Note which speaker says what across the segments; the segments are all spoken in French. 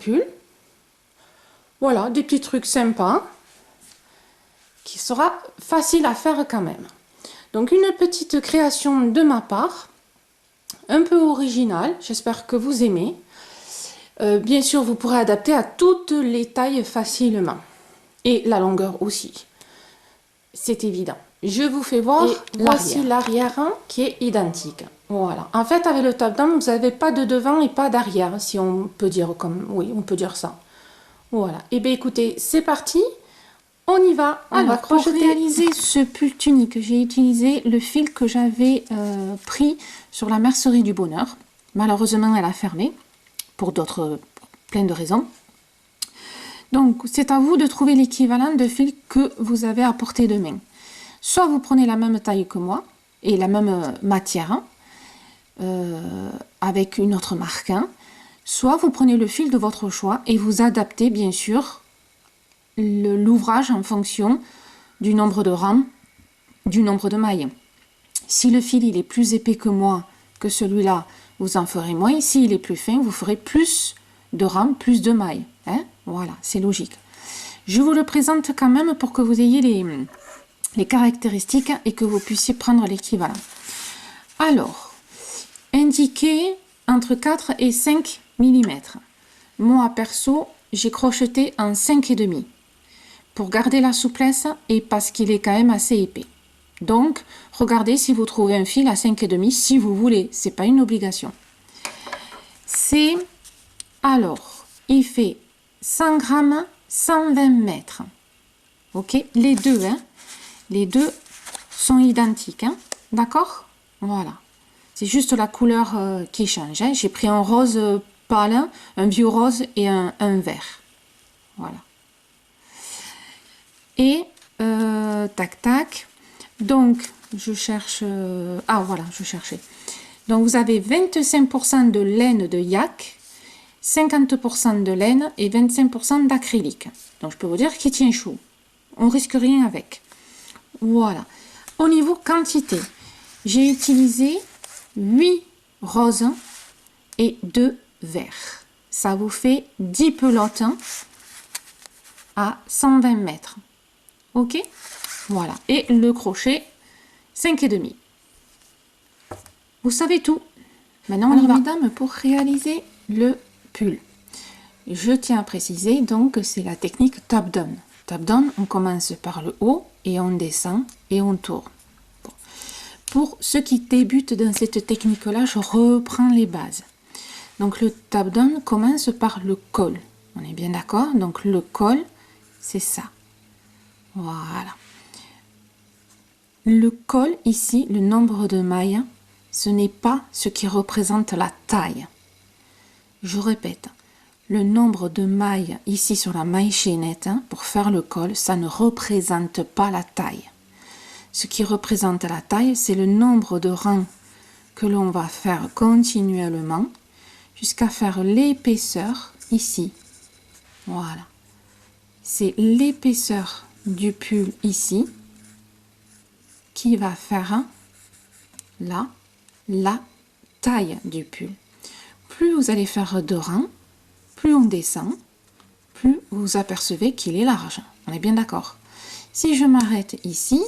Speaker 1: pull. Voilà, des petits trucs sympas qui sera facile à faire quand même. Donc une petite création de ma part, un peu originale, j'espère que vous aimez. Bien sûr, vous pourrez adapter à toutes les tailles facilement. Et la longueur aussi. C'est évident. Je vous fais voir, et voici l'arrière qui est identique. Voilà. En fait, avec le top-down, vous n'avez pas de devant et pas d'arrière, si on peut dire comme... Oui, on peut dire ça. Voilà. Et bien écoutez, c'est parti. On y va.
Speaker 2: Alors, pour réaliser ce pull tunique, j'ai utilisé le fil que j'avais pris sur la mercerie du bonheur. Malheureusement, elle a fermé pour plein de raisons. Donc, c'est à vous de trouver l'équivalent de fil que vous avez à portée de main. Soit vous prenez la même taille que moi et la même matière avec une autre marque, soit vous prenez le fil de votre choix et vous adaptez bien sûr l'ouvrage en fonction du nombre de rames, du nombre de mailles. Si le fil il est plus épais que moi, que celui-là, vous en ferez moins. S'il est plus fin, vous ferez plus de rames, plus de mailles. Voilà, c'est logique. Je vous le présente quand même pour que vous ayez les caractéristiques et que vous puissiez prendre l'équivalent. Alors, indiquez entre 4 et 5 mm. Moi, perso, j'ai crocheté en 5,5 pour garder la souplesse et parce qu'il est quand même assez épais. Donc, regardez si vous trouvez un fil à 5,5 si vous voulez. C'est pas une obligation. Alors, il fait 100 grammes, 120 mètres. Ok, les deux sont identiques, d'accord? Voilà. C'est juste la couleur qui change. J'ai pris un rose pâle, un vieux rose et un vert. Voilà. Et tac tac. Donc je cherche. Voilà, je cherchais. Donc vous avez 25% de laine de yak, 50% de laine et 25% d'acrylique. Donc je peux vous dire qu'il tient chaud. On risque rien avec. Voilà. Au niveau quantité, j'ai utilisé 8 roses et 2 verts. Ça vous fait 10 pelotes à 120 mètres. Ok? Voilà. Et le crochet, 5,5. Vous savez tout. Maintenant, on y va. Mesdames, pour réaliser le pull, je tiens à préciser donc que c'est la technique top-down. Top-down, on commence par le haut et on descend et on tourne. Bon. Pour ceux qui débutent dans cette technique-là, je reprends les bases. Donc le top-down commence par le col. On est bien d'accord? Donc le col, c'est ça. Voilà. Le col ici, le nombre de mailles, ce n'est pas ce qui représente la taille. Je répète, le nombre de mailles ici sur la maille chaînette pour faire le col, ça ne représente pas la taille. Ce qui représente la taille, c'est le nombre de rangs que l'on va faire continuellement jusqu'à faire l'épaisseur ici. Voilà. C'est l'épaisseur du pull ici qui va faire là la taille du pull. Plus vous allez faire de rangs, plus on descend, plus vous apercevez qu'il est large. On est bien d'accord. Si je m'arrête ici,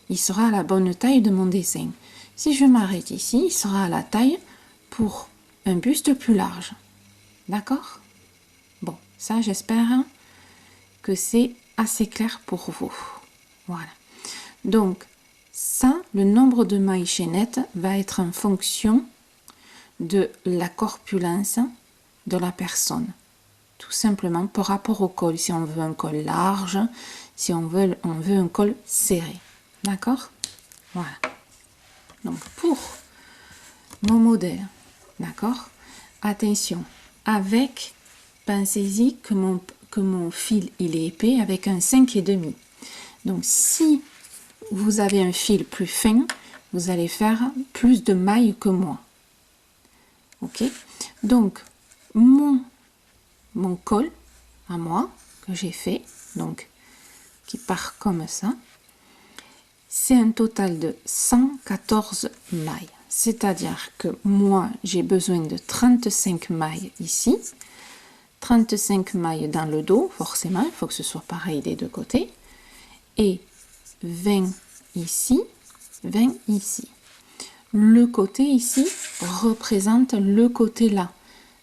Speaker 2: il sera à la bonne taille de mon dessin. Si je m'arrête ici, il sera à la taille pour un buste plus large. D'accord? Bon, ça j'espère que c'est assez clair pour vous. Voilà. Donc, ça, le nombre de mailles chaînettes va être en fonction de la corpulence de la personne. Tout simplement par rapport au col. Si on veut un col large, si on veut un col serré. D'accord? Voilà. Donc, pour mon modèle, d'accord? Attention, pensez-y que mon fil, il est épais avec un 5,5. Donc, si vous avez un fil plus fin, vous allez faire plus de mailles que moi. Ok? Donc, mon col à moi, que j'ai fait, donc, qui part comme ça, c'est un total de 114 mailles. C'est-à-dire que moi, j'ai besoin de 35 mailles ici, 35 mailles dans le dos, forcément, il faut que ce soit pareil des deux côtés. Et 20 ici, 20 ici. Le côté ici représente le côté là,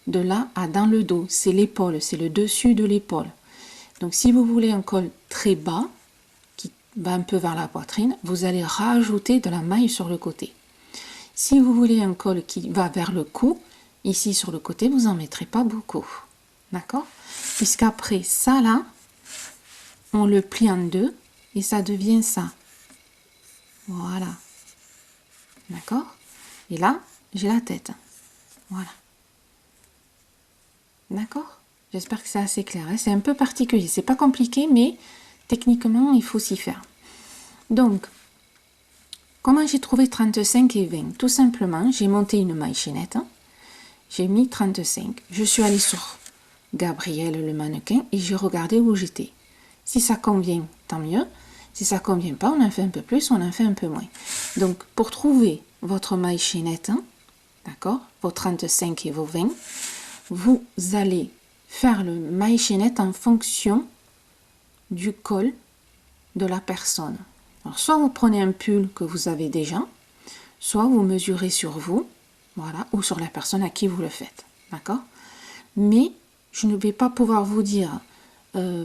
Speaker 2: de là à dans le dos. C'est l'épaule, c'est le dessus de l'épaule. Donc si vous voulez un col très bas, qui va un peu vers la poitrine, vous allez rajouter de la maille sur le côté. Si vous voulez un col qui va vers le cou, ici sur le côté, vous n'en mettrez pas beaucoup. D'accord? Puisqu'après ça là, on le plie en deux et ça devient ça. Voilà. D'accord? Et là, j'ai la tête. Voilà. D'accord? J'espère que c'est assez clair. Hein? C'est un peu particulier. C'est pas compliqué, mais techniquement, il faut s'y faire. Donc, comment j'ai trouvé 35 et 20? Tout simplement, j'ai monté une maille chaînette. Hein? J'ai mis 35. Je suis allée sur Gabrielle, le mannequin, et j'ai regardé où j'étais. Si ça convient, tant mieux. Si ça convient pas, on en fait un peu plus, on en fait un peu moins. Donc, pour trouver votre maille chaînette, hein, d'accord, vos 35 et vos 20, vous allez faire le maille chaînette en fonction du col de la personne. Alors, soit vous prenez un pull que vous avez déjà, soit vous mesurez sur vous, voilà, ou sur la personne à qui vous le faites, d'accord? Mais je ne vais pas pouvoir vous dire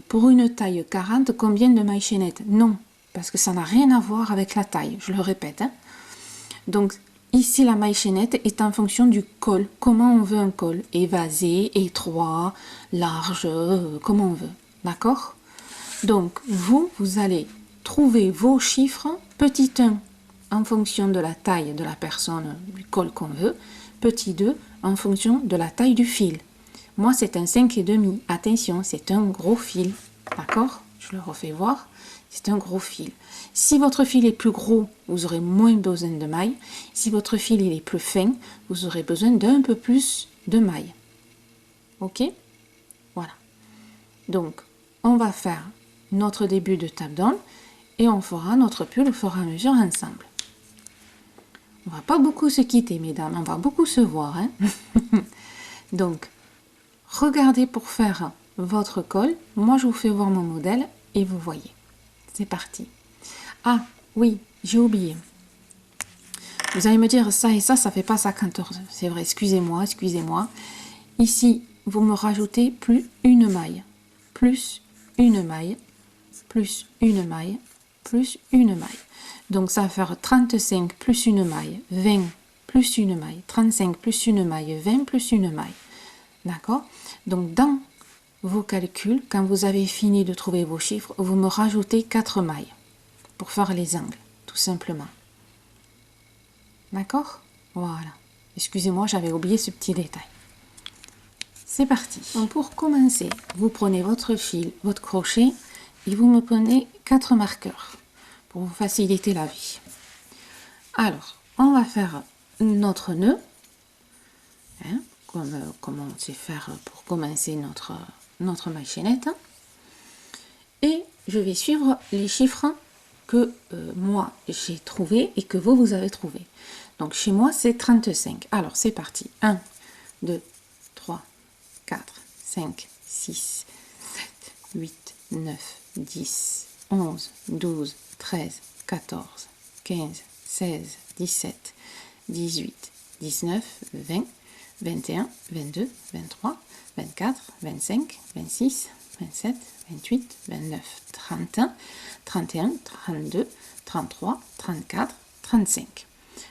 Speaker 2: pour une taille 40 combien de mailles chaînettes. Non, parce que ça n'a rien à voir avec la taille, je le répète. Hein. Donc ici la maille chaînette est en fonction du col, comment on veut un col, évasé, étroit, large, comment on veut, d'accord? Donc vous allez trouver vos chiffres, petit 1 en fonction de la taille de la personne, du col qu'on veut, petit 2 en fonction de la taille du fil. Moi, c'est un 5,5. Attention, c'est un gros fil. D'accord? Je le refais voir. C'est un gros fil. Si votre fil est plus gros, vous aurez moins besoin de mailles. Si votre fil il est plus fin, vous aurez besoin d'un peu plus de mailles. Ok? Voilà. Donc, on va faire notre début de table down et on fera notre pull au fur et à mesure ensemble. On va pas beaucoup se quitter, mesdames. On va beaucoup se voir. Hein? Donc, regardez pour faire votre col. Moi, je vous fais voir mon modèle et vous voyez. C'est parti. Ah, oui, j'ai oublié. Vous allez me dire ça et ça fait pas ça 14. C'est vrai, excusez-moi. Ici, vous me rajoutez plus une maille. Plus une maille. Plus une maille. Plus une maille. Donc, ça va faire 35 plus une maille. 20 plus une maille. 35 plus une maille. 20 plus une maille. D'accord? Donc, dans vos calculs, quand vous avez fini de trouver vos chiffres, vous me rajoutez 4 mailles pour faire les angles, tout simplement. D'accord? Voilà. Excusez-moi, j'avais oublié ce petit détail. C'est parti. Donc, pour commencer, vous prenez votre fil, votre crochet, et vous me prenez 4 marqueurs pour vous faciliter la vie. Alors, on va faire notre nœud. Hein? Comme on sait faire pour commencer notre maille chaînette. Et je vais suivre les chiffres que moi j'ai trouvé et que vous avez trouvé. Donc chez moi c'est 35. Alors c'est parti. 1, 2, 3, 4, 5, 6, 7, 8, 9, 10, 11, 12, 13, 14, 15, 16, 17, 18, 19, 20, 21, 22, 23, 24, 25, 26, 27, 28, 29, 30, 31, 32, 33, 34, 35.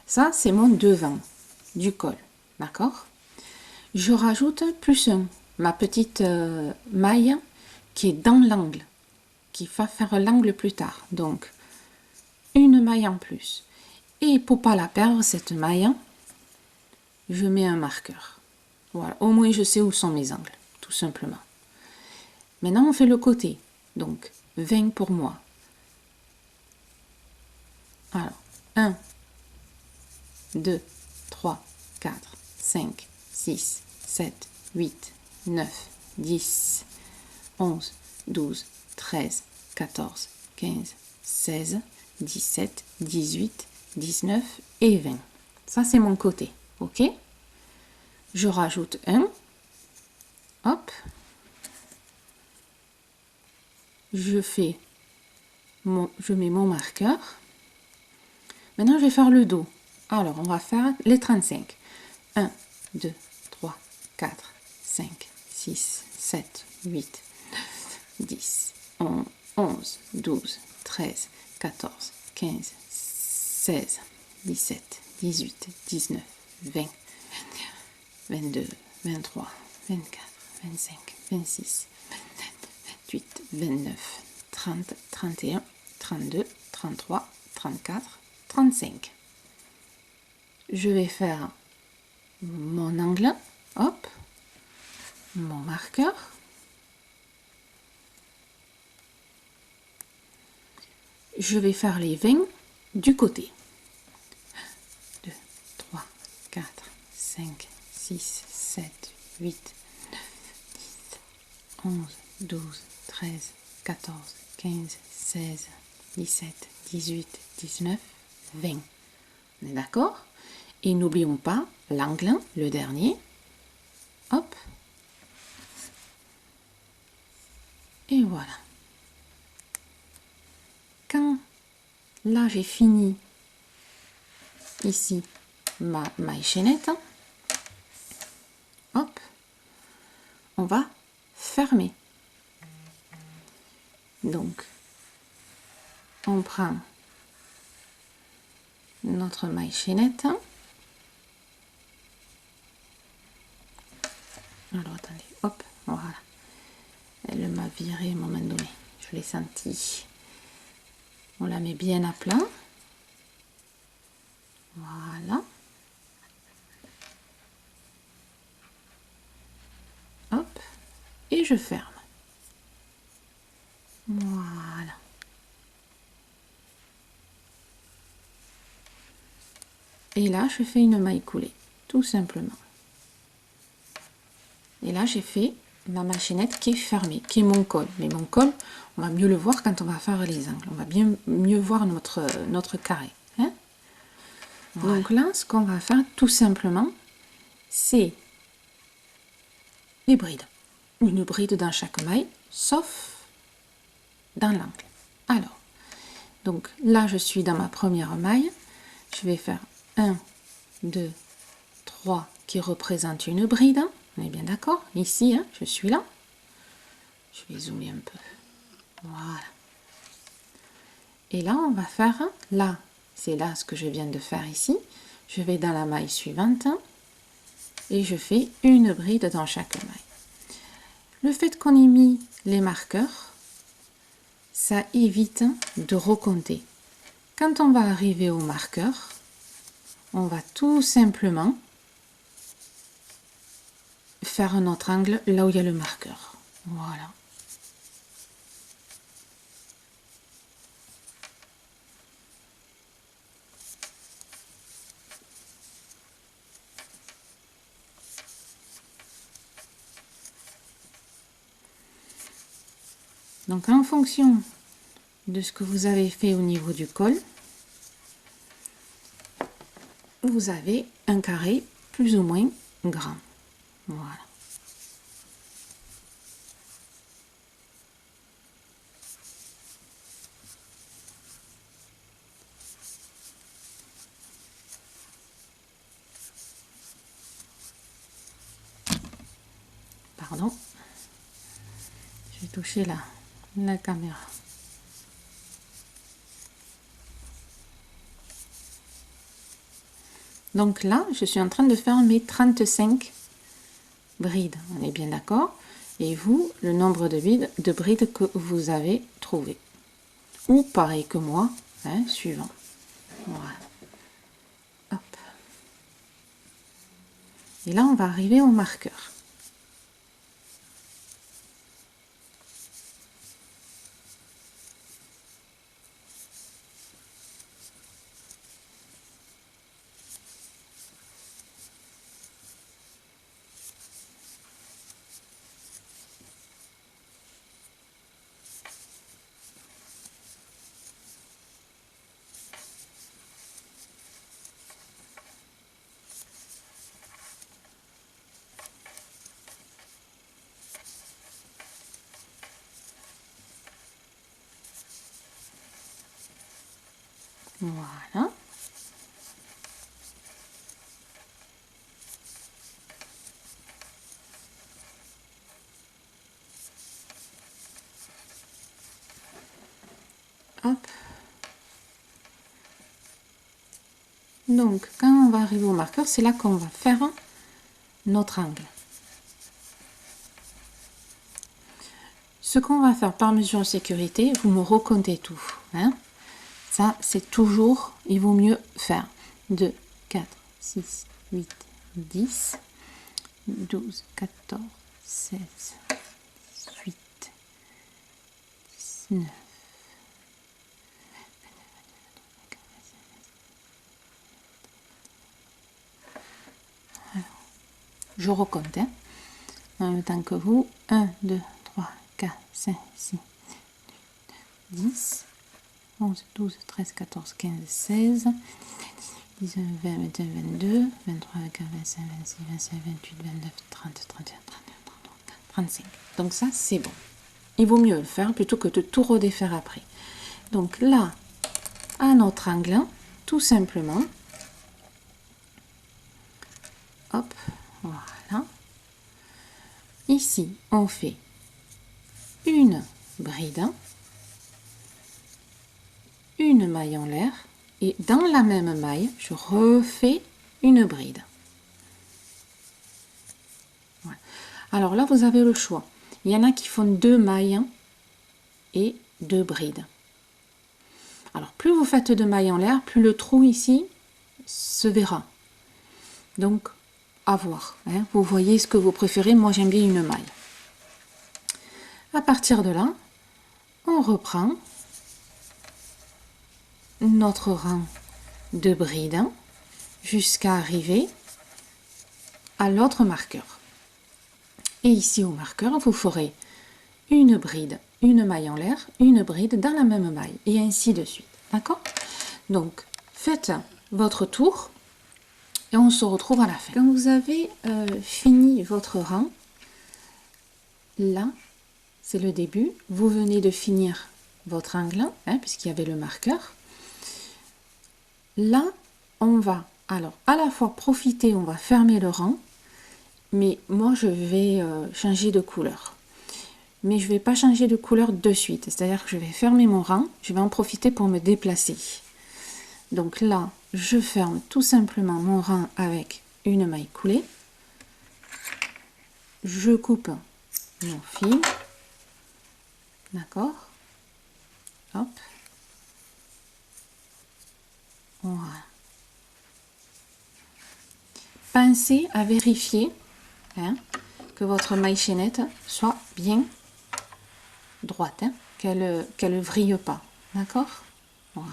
Speaker 2: Ça, c'est mon devant du col. D'accord? Je rajoute plus un, ma petite maille qui est dans l'angle, qui va faire l'angle plus tard. Donc, une maille en plus. Et pour pas la perdre, cette maille, je mets un marqueur. Voilà, au moins je sais où sont mes angles, tout simplement. Maintenant, on fait le côté. Donc, 20 pour moi. Alors, 1, 2, 3, 4, 5, 6, 7, 8, 9, 10, 11, 12, 13, 14, 15, 16, 17, 18, 19 et 20. Ça, c'est mon côté. OK? Je rajoute un. Hop. je mets mon marqueur. Maintenant, je vais faire le dos. Alors, on va faire les 35. 1, 2, 3, 4, 5, 6, 7, 8, 9, 10, 11, 12, 13, 14, 15, 16, 17, 18, 19, 20, 22, 23, 24, 25, 26, 27, 28, 29, 30, 31, 32, 33, 34, 35. Je vais faire mon angle, hop, mon marqueur. Je vais faire les 20 du côté. 1, 2, 3, 4, 5, 6, 7, 8, 9, 10, 11, 12, 13, 14, 15, 16, 17, 18, 19, 20. On est d'accord? Et n'oublions pas l'angle, le dernier. Hop. Et voilà. Quand là j'ai fini ici ma maille chaînette, hop, on va fermer. Donc, on prend notre maille chaînette. Alors attendez, hop, voilà. Elle m'a viré à un moment donné, je l'ai senti. On la met bien à plat. Voilà. Hop, et je ferme. Voilà. Et là, je fais une maille coulée, tout simplement. Et là, j'ai fait ma machinette qui est fermée, qui est mon col. Mais mon col, on va mieux le voir quand on va faire les angles. On va bien mieux voir notre carré. Hein? Voilà. Donc là, ce qu'on va faire, tout simplement, c'est les brides. Une bride dans chaque maille, sauf dans l'angle. Alors, donc là, je suis dans ma première maille. Je vais faire 1, 2, 3 qui représentent une bride. On est bien d'accord? Ici, hein, je suis là. Je vais zoomer un peu. Voilà. Et là, on va faire, là, c'est là ce que je viens de faire ici. Je vais dans la maille suivante et je fais une bride dans chaque maille. Le fait qu'on ait mis les marqueurs, ça évite de recompter. Quand on va arriver au marqueur, on va tout simplement faire un autre angle là où il y a le marqueur. Voilà. Donc en fonction de ce que vous avez fait au niveau du col, vous avez un carré plus ou moins grand. Voilà. Pardon. J'ai touché la caméra. Donc là, je suis en train de faire mes 35 brides. On est bien d'accord? Et vous, le nombre de brides que vous avez trouvé. Ou pareil que moi, hein, suivant. Voilà. Hop. Et là, on va arriver au marqueur. Voilà. Hop. Donc, quand on va arriver au marqueur, c'est là qu'on va faire notre angle. Ce qu'on va faire par mesure de sécurité, vous me recomptez tout. Hein. Ça, c'est toujours, il vaut mieux faire 2, 4, 6, 8, 10, 12, 14, 16, 18, 19. Je recompte, hein, en même temps que vous. 1, 2, 3, 4, 5, 6, 10, 11, 12, 13, 14, 15, 16, 19, 20, 21, 22, 23, 24, 25, 26, 27, 28, 29, 30, 31, 32, 33, 35. Donc ça, c'est bon. Il vaut mieux le faire plutôt que de tout redéfaire après. Donc là, à notre angle, tout simplement, hop, voilà. Ici, on fait une bride, une maille en l'air, et dans la même maille, je refais une bride. Voilà. Alors là, vous avez le choix. Il y en a qui font 2 mailles et 2 brides. Alors, plus vous faites de mailles en l'air, plus le trou ici se verra. Donc, à voir. Hein. Vous voyez ce que vous préférez. Moi, j'aime bien une maille. À partir de là, on reprend notre rang de brides jusqu'à arriver à l'autre marqueur. Et ici, au marqueur, vous ferez une bride, une maille en l'air, une bride dans la même maille, et ainsi de suite. D'accord? Donc, faites votre tour. Et on se retrouve à la fin. Quand vous avez fini votre rang, là, c'est le début. Vous venez de finir votre angle, hein, puisqu'il y avait le marqueur. Là, on va, alors, à la fois profiter, on va fermer le rang, mais moi, je vais changer de couleur. Mais je ne vais pas changer de couleur de suite. C'est-à-dire que je vais fermer mon rang, je vais en profiter pour me déplacer. Donc là, je ferme tout simplement mon rang avec une maille coulée. Je coupe mon fil. D'accord? Hop. Voilà. Pensez à vérifier hein, que votre maille chaînette soit bien droite, hein, qu'elle ne vrille pas. D'accord? Voilà.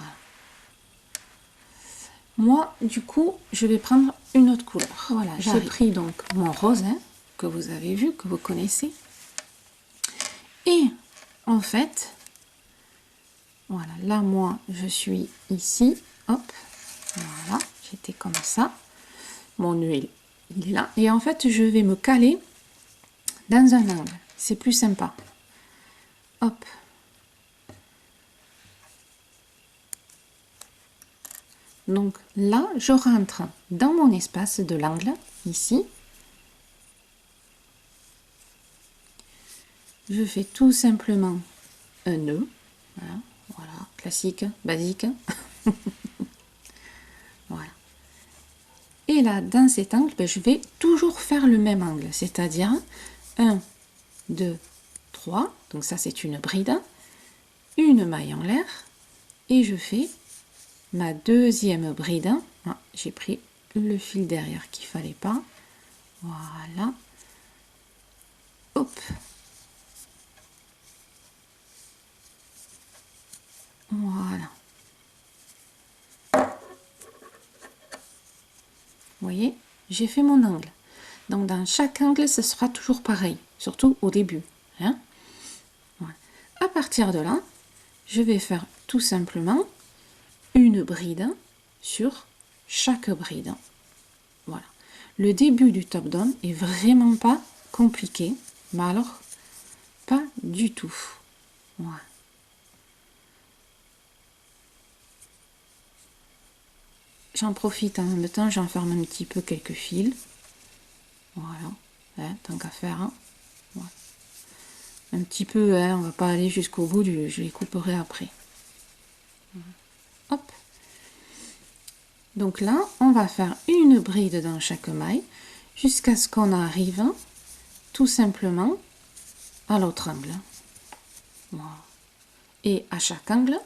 Speaker 2: Moi, du coup, je vais prendre une autre couleur. Voilà, j'ai pris donc mon rose, hein, que vous avez vu, que vous connaissez. Et en fait, voilà, là, moi, je suis ici. Hop, voilà, j'étais comme ça. Mon nœud, il est là. Et en fait, je vais me caler dans un angle. C'est plus sympa. Hop. Donc là, je rentre dans mon espace de l'angle, ici. Je fais tout simplement un nœud. Voilà, voilà, classique, basique. Voilà. Et là, dans cet angle, ben, je vais toujours faire le même angle, c'est-à-dire 1, 2, 3. Donc ça, c'est une bride. Une maille en l'air. Et je fais ma deuxième bride. Ah, j'ai pris le fil derrière qu'il ne fallait pas. Voilà. Hop. Voilà. Vous voyez, j'ai fait mon angle. Donc dans chaque angle, ce sera toujours pareil, surtout au début. Hein. Voilà. À partir de là, je vais faire tout simplement une bride sur chaque bride. Voilà. Le début du top down est vraiment pas compliqué, mais alors pas du tout. Voilà. j'en profite en même temps, j'enferme un petit peu quelques fils. Voilà, hein, tant qu'à faire. Hein. Voilà. Un petit peu, hein, on va pas aller jusqu'au bout, je les couperai après. Hop. Donc là, on va faire une bride dans chaque maille jusqu'à ce qu'on arrive tout simplement à l'autre angle. Voilà. Et à chaque angle,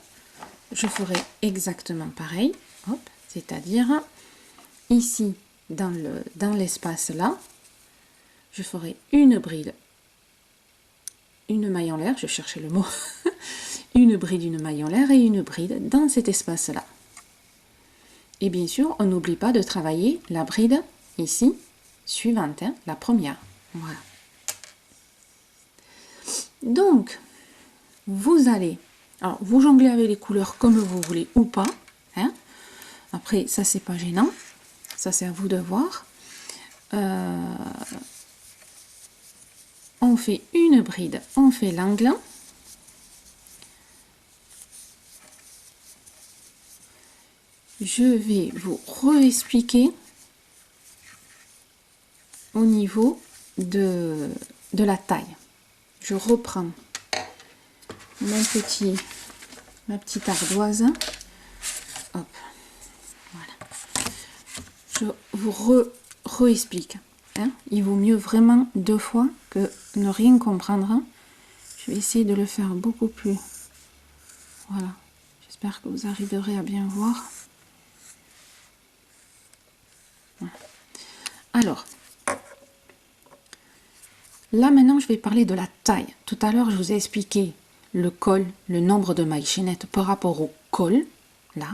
Speaker 2: je ferai exactement pareil. Hop, c'est-à-dire ici, dans l'espace là, je ferai une bride, une maille en l'air, je cherchais le mot, une bride, une maille en l'air et une bride dans cet espace-là. Et bien sûr, on n'oublie pas de travailler la bride ici, suivante, hein, la première. Voilà. Donc, vous allez, alors vous jonglez avec les couleurs comme vous voulez ou pas. Hein. Après, ça c'est pas gênant, ça c'est à vous de voir. On fait une bride, on fait l'angle. Je vais vous réexpliquer au niveau de la taille. Je reprends ma petite ardoise. Hop, voilà. Je vous réexplique. Hein. Il vaut mieux vraiment 2 fois que ne rien comprendre. Je vais essayer de le faire beaucoup plus. Voilà. J'espère que vous arriverez à bien voir. Voilà. Alors, là maintenant je vais parler de la taille. Tout à l'heure je vous ai expliqué le col, le nombre de mailles chaînettes par rapport au col. Là,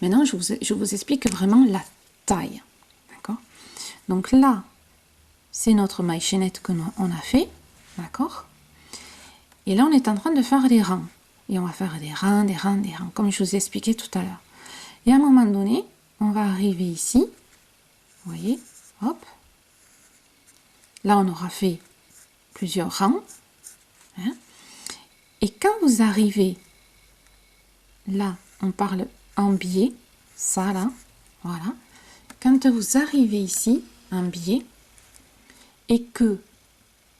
Speaker 2: maintenant je vous explique vraiment la taille. D'accord? Donc là, c'est notre maille chaînette que on a fait. D'accord? Et là on est en train de faire des rangs. Et on va faire des rangs, des rangs, des rangs, comme je vous ai expliqué tout à l'heure. Et à un moment donné, on va arriver ici. Vous voyez, hop. Là, on aura fait plusieurs rangs. Hein. Et quand vous arrivez, là, on parle en biais, ça là, voilà. Quand vous arrivez ici, en biais, et que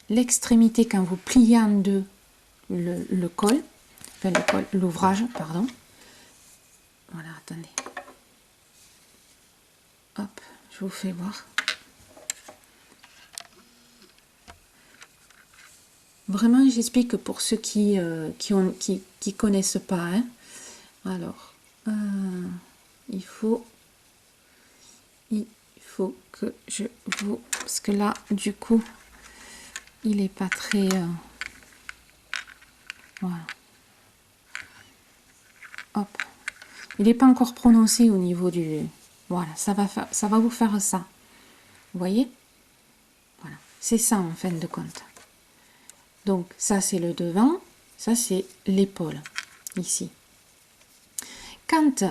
Speaker 2: l'extrémité, quand vous pliez en deux le col, enfin le col, l'ouvrage, pardon. Voilà, attendez. Hop, je vous fais voir. Vraiment, j'explique pour ceux qui connaissent pas. Hein. Alors, il faut que je vous... Parce que là, du coup, il est pas très... voilà. Hop. Il n'est pas encore prononcé au niveau du... Voilà, ça va vous faire ça. Vous voyez? Voilà. C'est ça, en fin de compte. Donc, ça, c'est le devant. Ça, c'est l'épaule, ici. Quand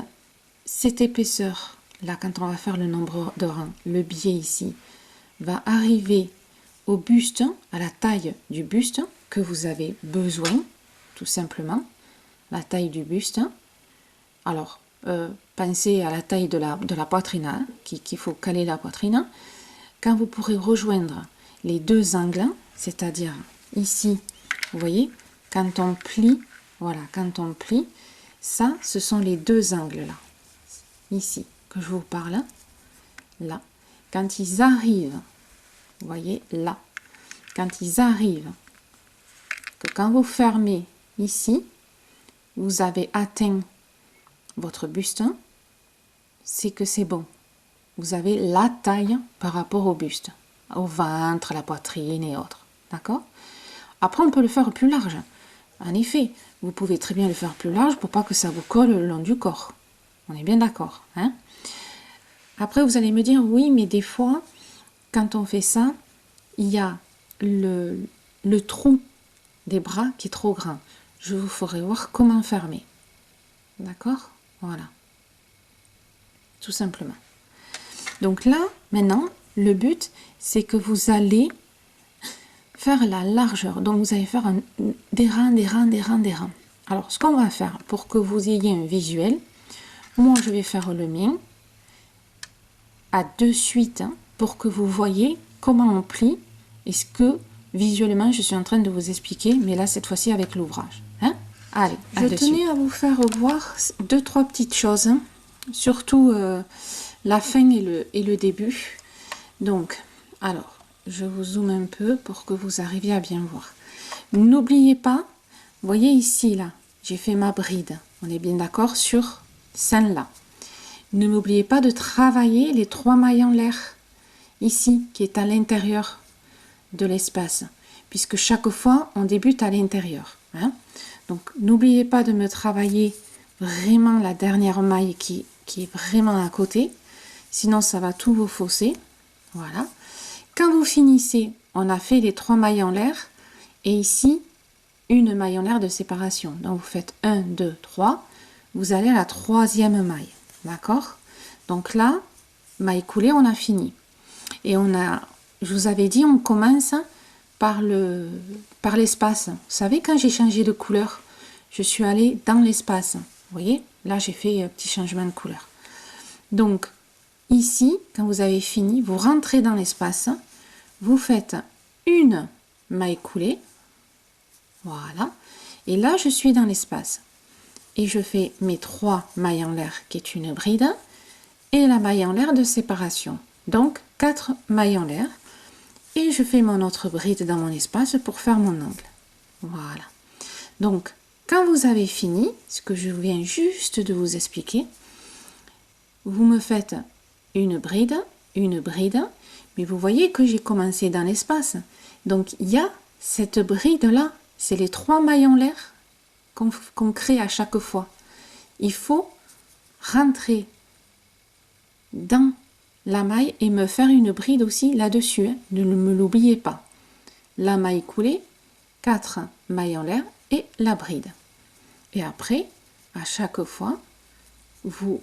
Speaker 2: cette épaisseur, là, quand on va faire le nombre de rangs, le biais ici, va arriver au buste, à la taille du buste que vous avez besoin, tout simplement, la taille du buste. Alors, pensez à la taille de la poitrine, hein, qu'il faut caler la poitrine. Quand vous pourrez rejoindre les deux angles, c'est-à-dire ici, vous voyez, quand on plie, voilà, quand on plie, ça, ce sont les deux angles là, ici, que je vous parle, là. Quand ils arrivent, vous voyez, là, quand ils arrivent, que quand vous fermez ici, vous avez atteint votre buste, c'est que c'est bon. Vous avez la taille par rapport au buste, au ventre, la poitrine et autres. D'accord? Après, on peut le faire plus large. En effet, vous pouvez très bien le faire plus large pour pas que ça vous colle le long du corps. On est bien d'accord, hein? Après, vous allez me dire, oui, mais des fois, quand on fait ça, il y a le trou des bras qui est trop grand. Je vous ferai voir comment fermer. D'accord? Voilà. Tout simplement. Donc là, maintenant, le but, c'est que vous allez faire la largeur. Donc, vous allez faire des rangs, des rangs, des rangs, des rangs. Alors, ce qu'on va faire pour que vous ayez un visuel, moi, je vais faire le mien. à deux suites hein, pour que vous voyez comment on plie et ce que visuellement je suis en train de vous expliquer, mais là cette fois-ci avec l'ouvrage. Hein. Allez, je tenais à vous faire voir deux, trois petites choses, hein, surtout la fin et le début. Donc, alors, je vous zoome un peu pour que vous arriviez à bien voir. N'oubliez pas, voyez ici, là, j'ai fait ma bride. On est bien d'accord sur celle-là. Ne n'oubliez pas de travailler les 3 mailles en l'air, ici, qui est à l'intérieur de l'espace, puisque chaque fois, on débute à l'intérieur. Hein. Donc, n'oubliez pas de me travailler vraiment la dernière maille qui est vraiment à côté, sinon ça va tout vous fausser. Voilà. Quand vous finissez, on a fait les 3 mailles en l'air, et ici, une maille en l'air de séparation. Donc, vous faites 1, 2, 3, vous allez à la 3e maille. D'accord? Donc là, maille coulée, on a fini. Et je vous avais dit, on commence par l'espace. Vous savez, quand j'ai changé de couleur, je suis allée dans l'espace. Vous voyez? Là, j'ai fait un petit changement de couleur. Donc, ici, quand vous avez fini, vous rentrez dans l'espace, vous faites une maille coulée. Voilà. Et là, je suis dans l'espace. Et je fais mes 3 mailles en l'air, qui est une bride, et la maille en l'air de séparation. Donc, 4 mailles en l'air. Et je fais mon autre bride dans mon espace pour faire mon angle. Voilà. Donc, quand vous avez fini, ce que je viens juste de vous expliquer, vous me faites une bride, mais vous voyez que j'ai commencé dans l'espace. Donc, il y a cette bride-là, c'est les 3 mailles en l'air qu'on crée à chaque fois. Il faut rentrer dans la maille et me faire une bride aussi là-dessus. Hein. Ne me l'oubliez pas. La maille coulée, 4 mailles en l'air et la bride. Et après, à chaque fois, vous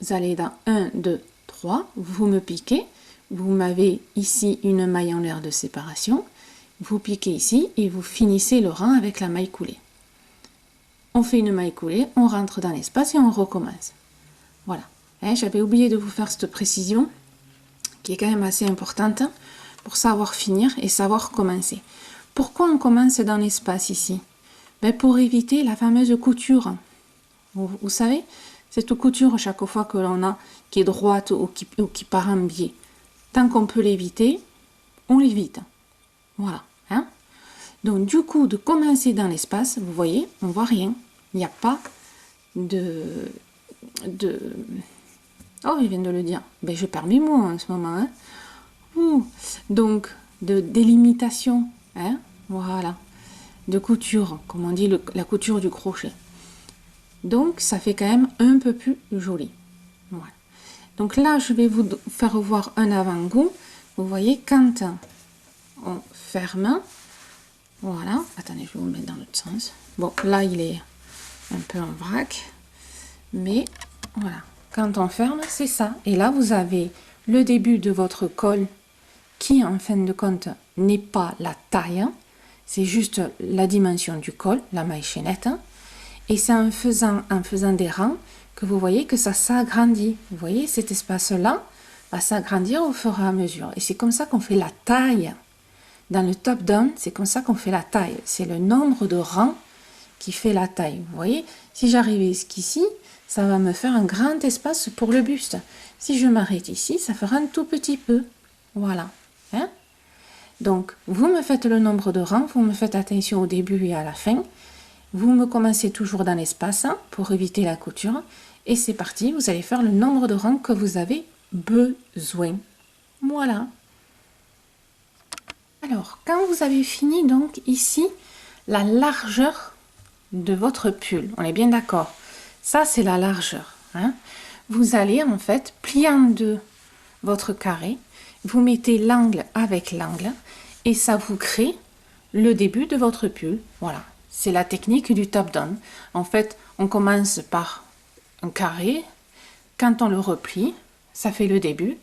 Speaker 2: allez dans 1, 2, 3, vous me piquez, vous m'avez ici une maille en l'air de séparation, vous piquez ici et vous finissez le rang avec la maille coulée. On fait une maille coulée, on rentre dans l'espace et on recommence. Voilà. Hein, j'avais oublié de vous faire cette précision qui est quand même assez importante pour savoir finir et savoir commencer. Pourquoi on commence dans l'espace ici? Ben pour éviter la fameuse couture. Vous savez, cette couture chaque fois que l'on a qui est droite ou qui part en biais. Tant qu'on peut l'éviter, on l'évite. Voilà. Hein? Donc du coup, de commencer dans l'espace, vous voyez, on voit rien. Il n'y a pas de... Oh, je viens de le dire. Ben, je perds mes mots en ce moment. Hein. Donc, de délimitation. Hein. Voilà. De couture, comme on dit, la couture du crochet. Donc, ça fait quand même un peu plus joli. Voilà. Donc là, je vais vous faire voir un avant-goût. Vous voyez, quand on ferme, voilà. Attendez, je vais vous le mettre dans l'autre sens. Bon, là, il est un peu en vrac. Mais, voilà. Quand on ferme, c'est ça. Et là, vous avez le début de votre col qui, en fin de compte, n'est pas la taille. C'est juste la dimension du col, la maille chaînette. Et c'est en faisant des rangs que vous voyez que ça s'agrandit. Vous voyez, cet espace-là va s'agrandir au fur et à mesure. Et c'est comme ça qu'on fait la taille. Dans le top-down, c'est comme ça qu'on fait la taille. C'est le nombre de rangs qui fait la taille. Vous voyez, si j'arrive jusqu'ici, ça va me faire un grand espace pour le buste. Si je m'arrête ici, ça fera un tout petit peu. Voilà. Hein? Donc, vous me faites le nombre de rangs, vous me faites attention au début et à la fin. Vous me commencez toujours dans l'espace pour éviter la couture. Et c'est parti, vous allez faire le nombre de rangs que vous avez besoin. Voilà. Alors, quand vous avez fini, donc, ici, la largeur de votre pull, on est bien d'accord. Ça, c'est la largeur. Hein. Vous allez, en fait, plier en deux votre carré. Vous mettez l'angle avec l'angle. Et ça vous crée le début de votre pull. Voilà. C'est la technique du top-down. En fait, on commence par un carré. Quand on le replie, ça fait le début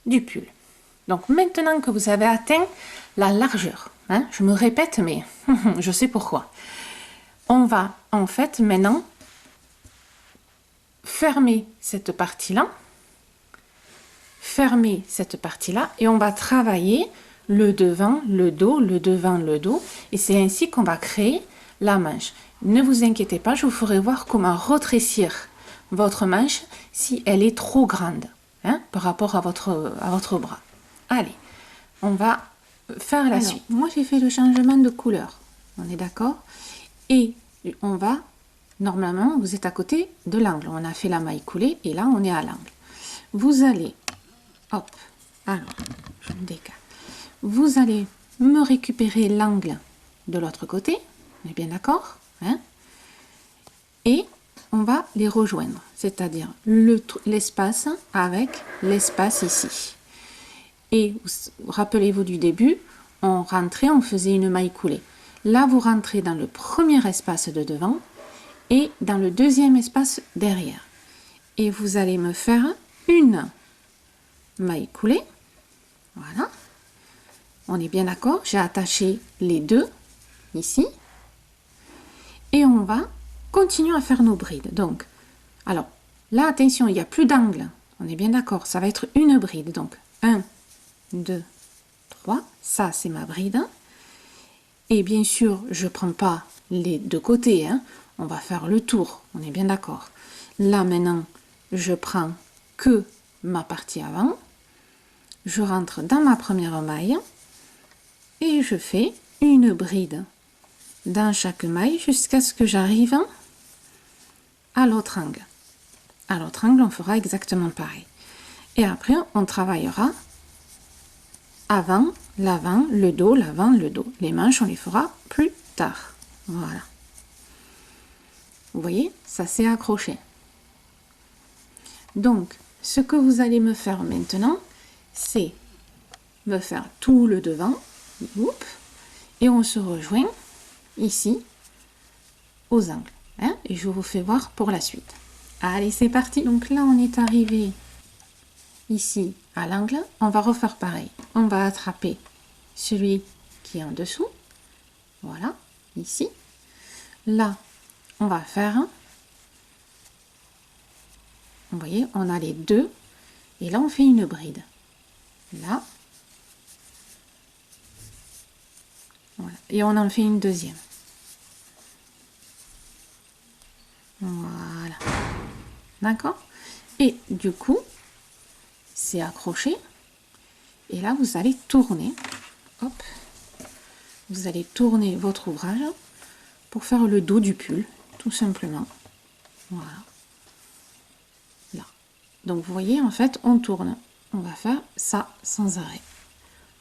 Speaker 2: du pull. Donc, maintenant que vous avez atteint la largeur, hein, je me répète, mais je sais pourquoi. On va, en fait, maintenant, fermer cette partie-là,
Speaker 1: fermer cette partie-là et on va travailler le devant, le dos, le devant, le dos. Et c'est ainsi qu'on va créer la manche. Ne vous inquiétez pas, je vous ferai voir comment retrécir votre manche si elle est trop grande par rapport à votre bras. Allez, on va faire la suite. Moi, j'ai fait le changement de couleur. On est d'accord? Et on va, normalement, vous êtes à côté de l'angle. On a fait la maille coulée et là, on est à l'angle. Vous allez, hop, alors, je me décale. Vous allez me récupérer l'angle de l'autre côté. On est bien d'accord? Et on va les rejoindre, c'est-à-dire l'espace avec l'espace ici. Et rappelez-vous du début, on rentrait, on faisait une maille coulée. Là, vous rentrez dans le premier espace de devant et dans le deuxième espace derrière. Et vous allez me faire une maille coulée. Voilà. On est bien d'accord, j'ai attaché les deux ici. Et on va continuer à faire nos brides. Donc, alors, là, attention, il n'y a plus d'angle. On est bien d'accord, ça va être une bride. Donc, 1, 2, 3. Ça, c'est ma bride. Et bien sûr, je ne prends pas les deux côtés. On va faire le tour. On est bien d'accord. Là, maintenant, je prends que ma partie avant. Je rentre dans ma première maille. Et je fais une bride dans chaque maille jusqu'à ce que j'arrive à l'autre angle. À l'autre angle, on fera exactement pareil. Et après, on travaillera avant, l'avant, le dos, l'avant, le dos. Les manches, on les fera plus tard. Voilà. Vous voyez, ça s'est accroché. Donc, ce que vous allez me faire maintenant, c'est me faire tout le devant. Et on se rejoint ici aux angles. Et je vous fais voir pour la suite. Allez, c'est parti. Donc là, on est arrivé ici à l'angle. On va refaire pareil. On va attraper celui qui est en dessous. Voilà, ici. Là, on va faire vous voyez, on a les deux. Et là, on fait une bride. Là. Voilà. Et on en fait une deuxième. Voilà. D'accord? Et du coup, c'est accroché. Et là, vous allez tourner. Hop. Vous allez tourner votre ouvrage pour faire le dos du pull, tout simplement. Voilà. Là. Donc, vous voyez, en fait, on tourne. On va faire ça sans arrêt.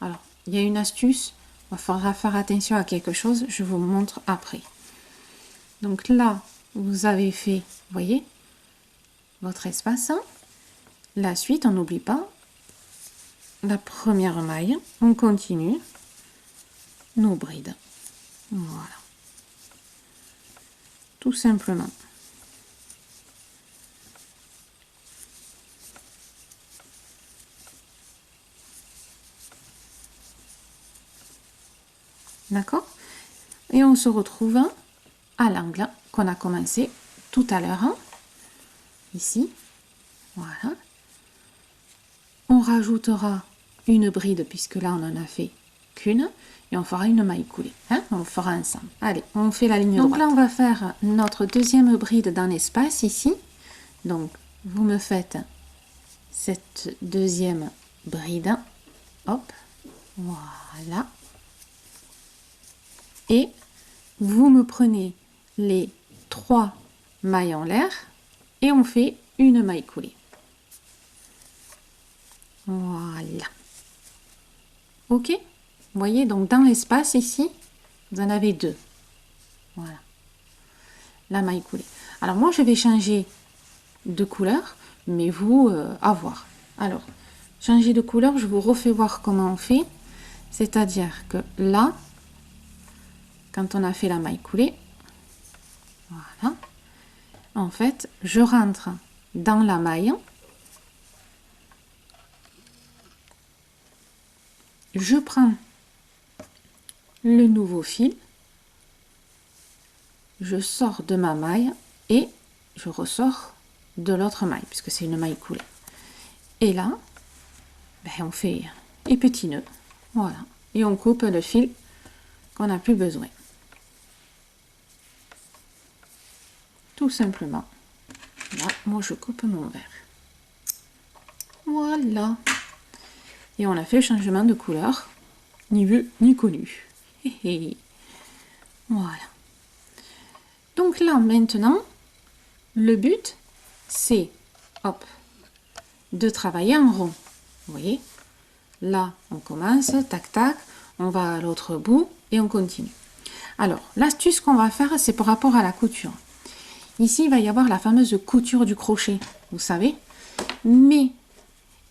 Speaker 1: Alors, il y a une astuce. Il faudra faire attention à quelque chose. Je vous montre après. Donc là, vous avez fait, vous voyez, votre espace. La suite, on n'oublie pas la première maille. On continue nos brides. Voilà. Tout simplement. D'accord? Et on se retrouve à l'angle qu'on a commencé tout à l'heure. Ici. Voilà. On rajoutera une bride puisque là on en a fait qu'une. Et on fera une maille coulée. On le fera ensemble. Allez, on fait la ligne droite. Donc là, on va faire notre deuxième bride dans l'espace ici. Donc, vous me faites cette deuxième bride. Hop. Voilà. Et vous me prenez les 3 mailles en l'air et on fait une maille coulée. Voilà. Ok? Vous voyez, donc dans l'espace ici, vous en avez 2. Voilà. La maille coulée. Alors moi, je vais changer de couleur, mais vous, à voir. Alors, changer de couleur, je vous refais voir comment on fait. C'est-à-dire que là, quand on a fait la maille coulée, voilà, en fait, je rentre dans la maille. Je prends le nouveau fil, je sors de ma maille et je ressors de l'autre maille, puisque c'est une maille coulée. Et là,
Speaker 2: on fait les petits nœuds. Voilà. Et on coupe le fil qu'on n'a plus besoin. Tout simplement. Là, moi, je coupe mon verre. Voilà. Et on a fait le changement de couleur. Ni vu, ni connu. Voilà. Donc là, maintenant, le but, c'est, hop, de travailler en rond. Vous voyez? Là, on commence, tac, tac, on va à l'autre bout et on continue. Alors, l'astuce qu'on va faire, c'est par rapport à la couture. Ici, il va y avoir la fameuse couture du crochet, vous savez. Mais,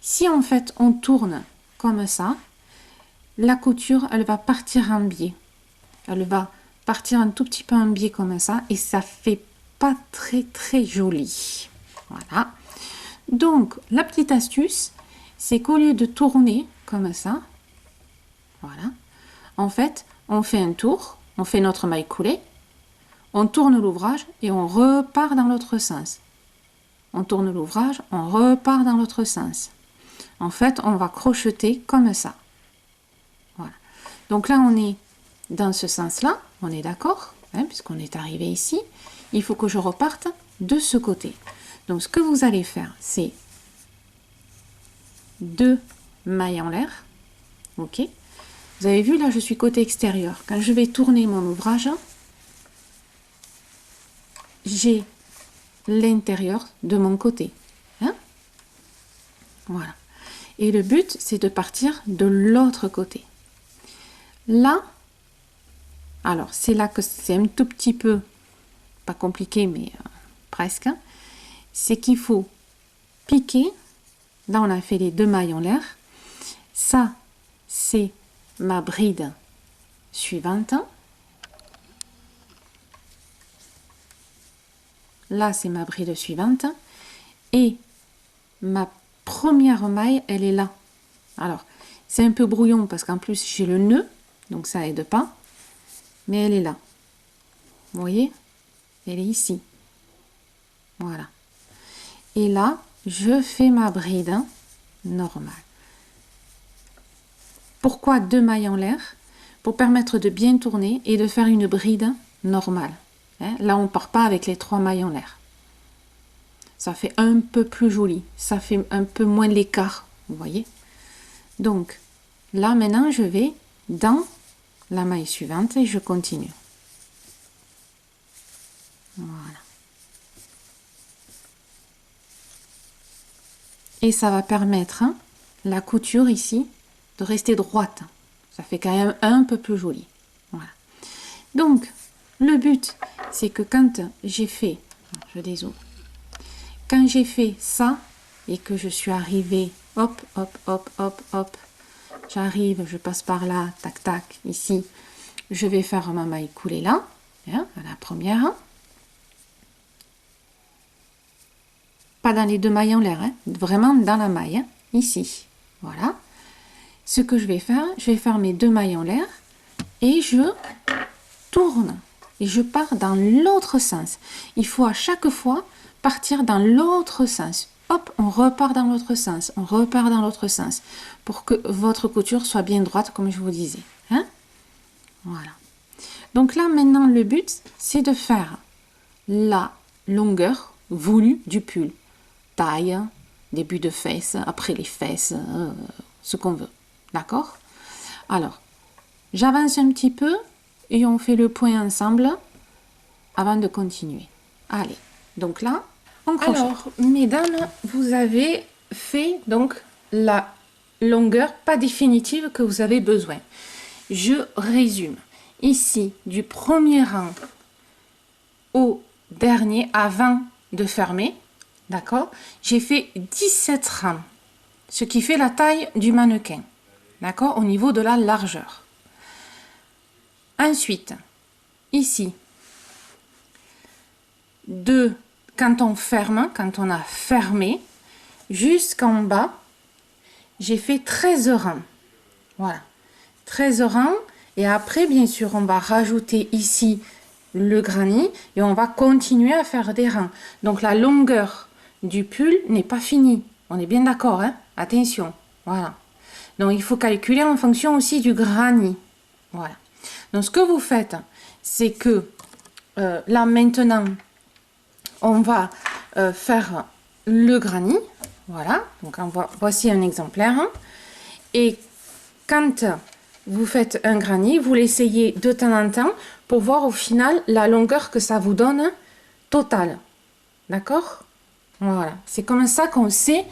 Speaker 2: si en fait, on tourne comme ça, la couture, elle va partir en biais. Elle va partir un tout petit peu en biais comme ça et ça fait pas très très joli. Voilà. Donc, la petite astuce, c'est qu'au lieu de tourner comme ça, voilà, en fait, on fait un tour, on fait notre maille coulée, on tourne l'ouvrage et on repart dans l'autre sens. On tourne l'ouvrage, on repart dans l'autre sens. En fait, on va crocheter comme ça. Voilà. Donc là, on est dans ce sens-là, on est d'accord, hein, puisqu'on est arrivé ici. Il faut que je reparte de ce côté. Donc, ce que vous allez faire, c'est 2 mailles en l'air. Ok. Vous avez vu, là, je suis côté extérieur. Quand je vais tourner mon ouvrage, j'ai l'intérieur de mon côté. Hein? Voilà. Et le but, c'est de partir de l'autre côté. Là, alors c'est là que c'est un tout petit peu, pas compliqué, mais presque, c'est qu'il faut piquer. Là, on a fait les 2 mailles en l'air. Ça, c'est ma bride suivante. Là, c'est ma bride suivante. Et ma première maille, elle est là. Alors, c'est un peu brouillon parce qu'en plus, j'ai le nœud. Donc, ça aide pas. Mais elle est là. Vous voyez? Elle est ici. Voilà. Et là, je fais ma bride normale. Pourquoi 2 mailles en l'air? Pour permettre de bien tourner et de faire une bride normale. Hein? Là, on ne part pas avec les 3 mailles en l'air. Ça fait un peu plus joli. Ça fait un peu moins l'écart. Vous voyez? Donc, là, maintenant, je vais dans la maille suivante et je continue. Voilà. Et ça va permettre la couture ici de rester droite. Ça fait quand même un peu plus joli. Voilà. Donc, le but, c'est que quand j'ai fait, je dézoome, quand j'ai fait ça et que je suis arrivée, hop, hop, hop, hop, hop, j'arrive, je passe par là, tac, tac, ici, je vais faire ma maille coulée là, hein, à la première. Pas dans les 2 mailles en l'air, hein, vraiment dans la maille, hein, ici. Voilà. Ce que je vais faire mes 2 mailles en l'air et je tourne et je pars dans l'autre sens. Il faut à chaque fois partir dans l'autre sens. Hop, on repart dans l'autre sens, on repart dans l'autre sens pour que votre couture soit bien droite comme je vous disais. Hein? Voilà. Donc là, maintenant, le but, c'est de faire la longueur voulue du pull. Taille, début de fesses, après les fesses, ce qu'on veut. D'accord? Alors, j'avance un petit peu et on fait le point ensemble avant de continuer. Allez, donc là, on crochette.
Speaker 1: Alors, mesdames, vous avez fait donc la longueur pas définitive que vous avez besoin. Je résume. Ici, du premier rang au dernier, avant de fermer, d'accord, j'ai fait 17 rangs, ce qui fait la taille du mannequin, d'accord, au niveau de la largeur. Ensuite, ici, quand on ferme, quand on a fermé, jusqu'en bas, j'ai fait 13 rangs. Voilà, 13 rangs. Et après, bien sûr, on va rajouter ici le granit et on va continuer à faire des rangs. Donc, la longueur du pull n'est pas finie. On est bien d'accord, hein? Attention, voilà. Donc, il faut calculer en fonction aussi du granit. Voilà. Donc, ce que vous faites, c'est que là, maintenant, on va faire le granit. Voilà. Donc, voici un exemplaire. Et quand vous faites un granit, vous l'essayez de temps en temps pour voir au final la longueur que ça vous donne totale. D'accord? Voilà. C'est comme ça qu'on sait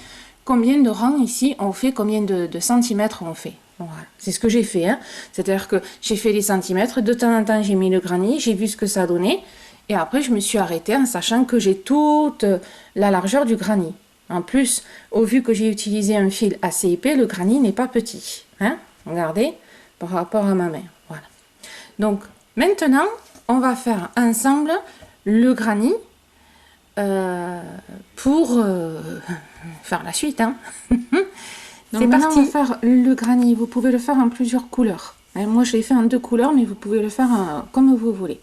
Speaker 1: combien de rangs ici on fait, combien de centimètres on fait. Voilà. C'est ce que j'ai fait. Hein. C'est-à-dire que j'ai fait les centimètres. De temps en temps, j'ai mis le granit, j'ai vu ce que ça donnait. Et après, je me suis arrêtée en sachant que j'ai toute la largeur du granit. En plus, au vu que j'ai utilisé un fil assez épais, le granit n'est pas petit. Hein? Regardez, par rapport à ma main. Voilà. Donc, maintenant, on va faire ensemble le granit pour faire la suite. Hein.
Speaker 2: Donc maintenant, on va faire le granit. Vous pouvez le faire en plusieurs couleurs. Moi, je l'ai fait en 2 couleurs, mais vous pouvez le faire comme vous voulez.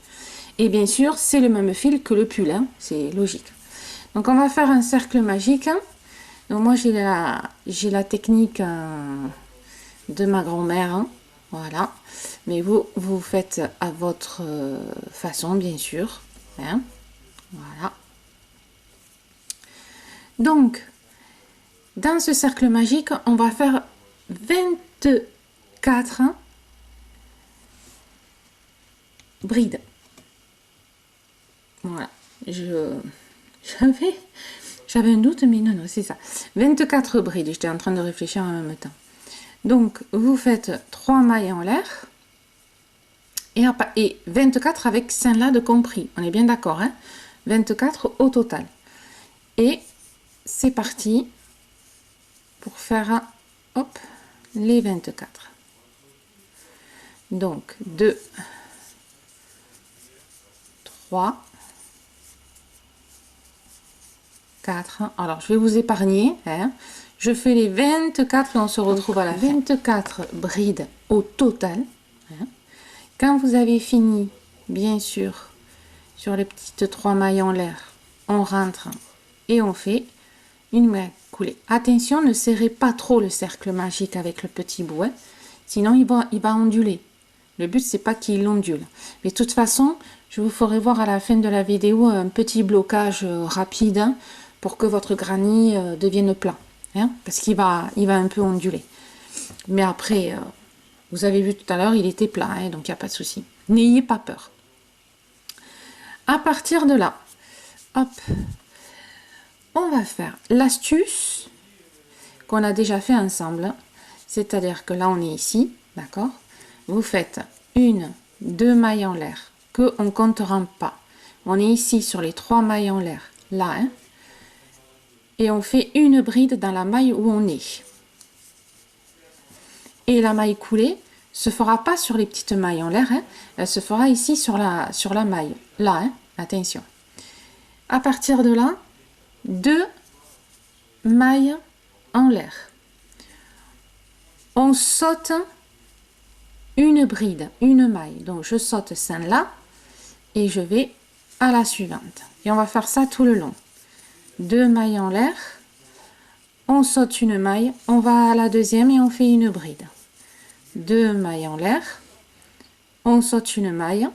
Speaker 2: Et bien sûr, c'est le même fil que le pull. Hein. C'est logique. Donc, on va faire un cercle magique. Donc, moi, j'ai la technique de ma grand-mère. Hein. Voilà. Mais vous faites à votre façon, bien sûr. Hein. Voilà. Donc, dans ce cercle magique, on va faire 24 brides. Voilà. J'avais un doute, mais non, c'est ça. 24 brides. J'étais en train de réfléchir en même temps. Donc, vous faites 3 mailles en l'air. Et 24 avec 5 là de compris. On est bien d'accord, hein? 24 au total. Et c'est parti pour faire hop, les 24. Donc, 2, 3, 4. Alors, je vais vous épargner. Hein. Je fais les 24 et on se retrouve à la 24 brides au total. Hein. Quand vous avez fini, bien sûr, sur les petites 3 mailles en l'air, on rentre et on fait une maille coulée. Attention, ne serrez pas trop le cercle magique avec le petit bout, hein, sinon il va onduler. Le but, c'est pas qu'il ondule. Mais de toute façon, je vous ferai voir à la fin de la vidéo un petit blocage rapide hein, pour que votre granit devienne plat. Hein, parce qu'il va un peu onduler. Mais après, vous avez vu tout à l'heure, il était plat, hein, donc il n'y a pas de souci. N'ayez pas peur. À partir de là, hop, on va faire l'astuce qu'on a déjà fait ensemble. C'est-à-dire que là, on est ici, d'accord? Vous faites 1, 2 mailles en l'air que on ne comptera pas. On est ici sur les 3 mailles en l'air, là, hein, et on fait une bride dans la maille où on est. Et la maille coulée se fera pas sur les petites mailles en l'air, hein, elle se fera ici sur la maille, là, hein, attention. À partir de là, 2 mailles en l'air. On saute une bride, une maille. Donc, je saute celle-là et je vais à la suivante. Et on va faire ça tout le long. 2 mailles en l'air. On saute une maille. On va à la deuxième et on fait une bride. 2 mailles en l'air. On saute une maille.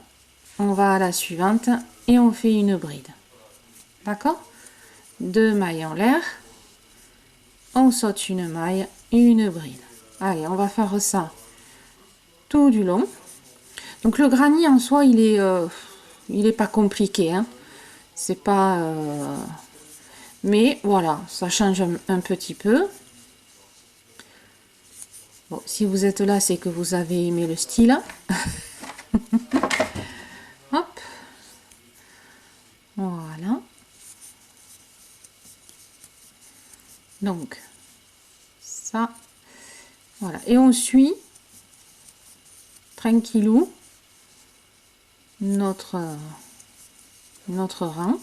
Speaker 2: On va à la suivante et on fait une bride. D'accord? 2 mailles en l'air. On saute une maille, une bride. Allez, on va faire ça tout du long. Donc le granit en soi, il est pas compliqué, hein. C'est pas mais voilà, ça change un petit peu. Bon, si vous êtes là, c'est que vous avez aimé le style. Hop. Voilà. Donc ça, voilà, et on suit tranquillou notre rang.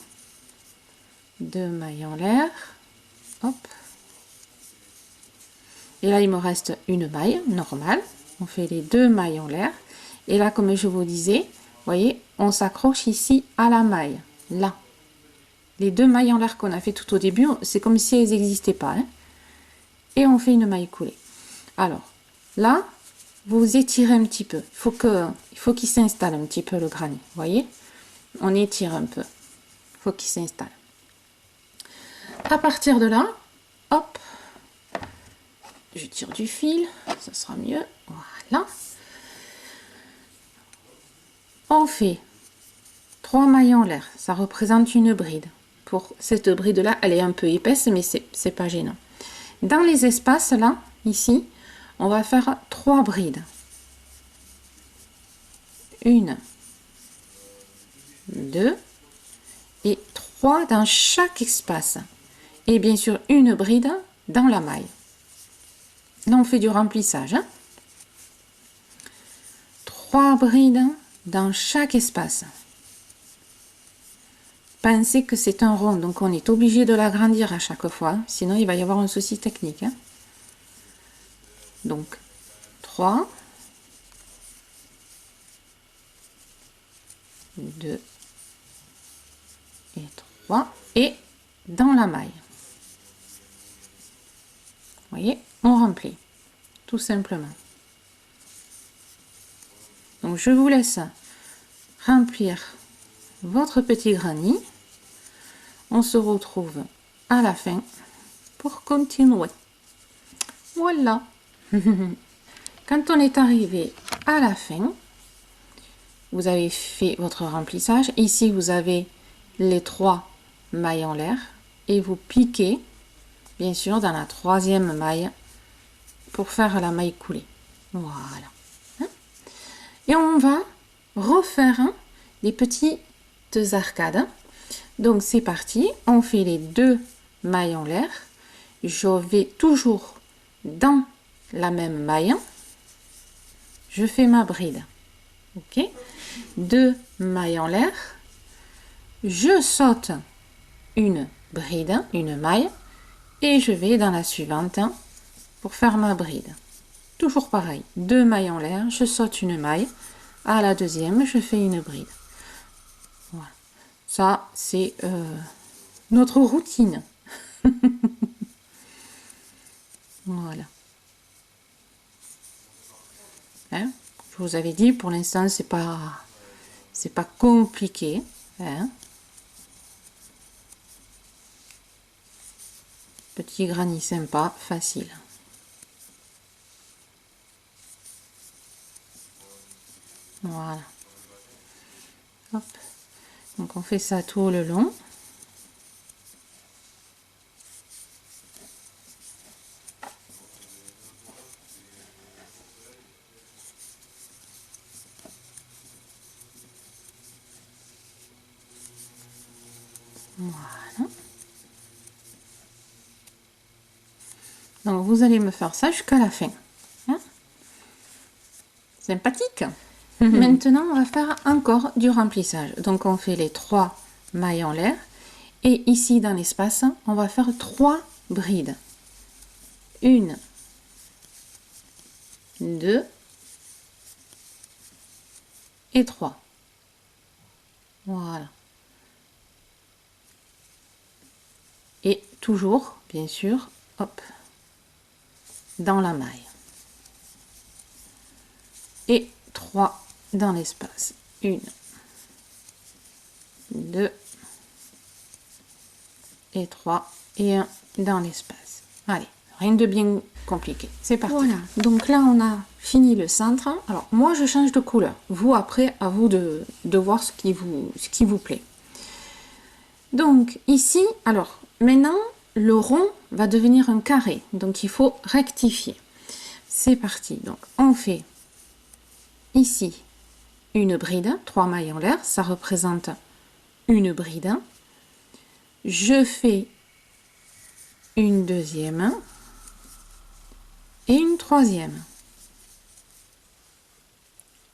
Speaker 2: 2 mailles en l'air, hop, et là il me reste une maille normale. On fait les 2 mailles en l'air et là, comme je vous disais, vous voyez, on s'accroche ici à la maille, là. Les 2 mailles en l'air qu'on a fait tout au début, c'est comme si elles n'existaient pas, hein. Et on fait une maille coulée. Alors, Là, vous étirez un petit peu. Il faut qu'il s'installe un petit peu le granit. Vous voyez? On étire un peu. Il faut qu'il s'installe. À partir de là, hop, je tire du fil, ça sera mieux. Voilà. On fait 3 mailles en l'air. Ça représente une bride. Pour cette bride-là, elle est un peu épaisse, mais c'est pas gênant. Dans les espaces, là, ici, on va faire 3 brides. 1, 2 et 3 dans chaque espace. Et bien sûr, une bride dans la maille. Là, on fait du remplissage. 3 brides dans chaque espace. Pensez que c'est un rond, donc on est obligé de l'agrandir à chaque fois, sinon il va y avoir un souci technique. Donc, 3, 2 et 3, et dans la maille. Vous voyez, on remplit, tout simplement. Donc, je vous laisse remplir votre petit granit. On se retrouve à la fin pour continuer. Voilà. Quand on est arrivé à la fin, vous avez fait votre remplissage. Ici, vous avez les 3 mailles en l'air et vous piquez, bien sûr, dans la 3e maille pour faire la maille coulée. Voilà. Et on va refaire des petites arcades. Donc c'est parti, on fait les 2 mailles en l'air. Je vais toujours dans la même maille. Je fais ma bride. Ok, 2 mailles en l'air. Je saute une bride, une maille, et je vais dans la suivante pour faire ma bride. Toujours pareil, 2 mailles en l'air, je saute une maille. À la 2e, je fais une bride. Voilà. Ça, c'est notre routine. Voilà. Hein? Je vous avais dit, pour l'instant, c'est pas compliqué. Hein? Petit granit sympa, facile. Voilà. Hop. Donc on fait ça tout le long. Voilà. Donc vous allez me faire ça jusqu'à la fin. Hein? Sympathique. Maintenant, on va faire encore du remplissage. Donc on fait les 3 mailles en l'air. Et ici, dans l'espace, on va faire 3 brides. 1, 2 et 3. Voilà. Et toujours, bien sûr, hop, dans la maille. Et 3 dans l'espace. 1, 2 et 3 et 1 dans l'espace. Allez, rien de bien compliqué. C'est parti. Voilà, donc là on a fini le centre. Alors moi je change de couleur. Vous après, à vous de voir ce qui vous plaît. Donc ici, alors maintenant le rond va devenir un carré. Donc il faut rectifier. C'est parti. Donc on fait ici une bride, 3 mailles en l'air, ça représente une bride. Je fais une 2e et une 3e.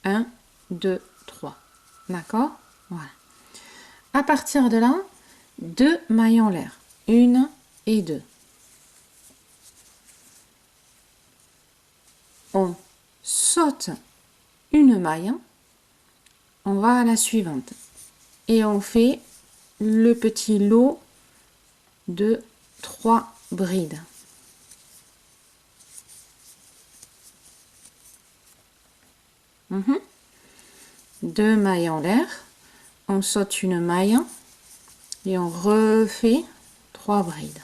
Speaker 2: 1, 2, 3. D'accord? Voilà. À partir de là, 2 mailles en l'air. 1 et 2. On saute une maille. On va à la suivante. Et on fait le petit lot de 3 brides. 2 mailles en l'air, on saute une maille et on refait 3 brides.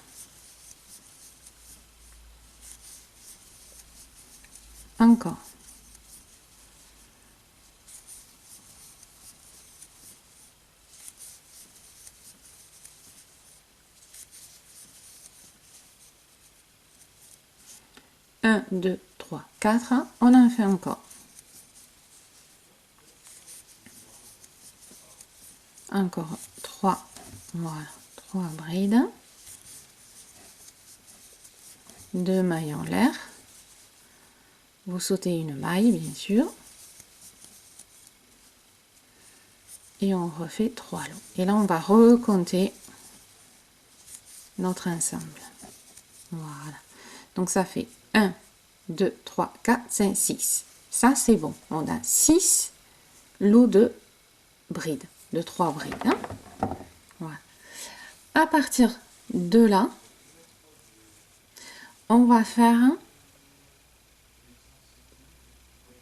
Speaker 2: Encore. Un, 2, 3, 4. On en fait encore. Encore 3. Voilà, 3 brides. 2 mailles en l'air. Vous sautez une maille, bien sûr. Et on refait 3 lots. Et là, on va recompter notre ensemble. Voilà. Donc, ça fait 1, 2, 3, 4, 5, 6. Ça, c'est bon. On a 6 lots de brides, de 3 brides. Hein. Voilà. À partir de là, on va faire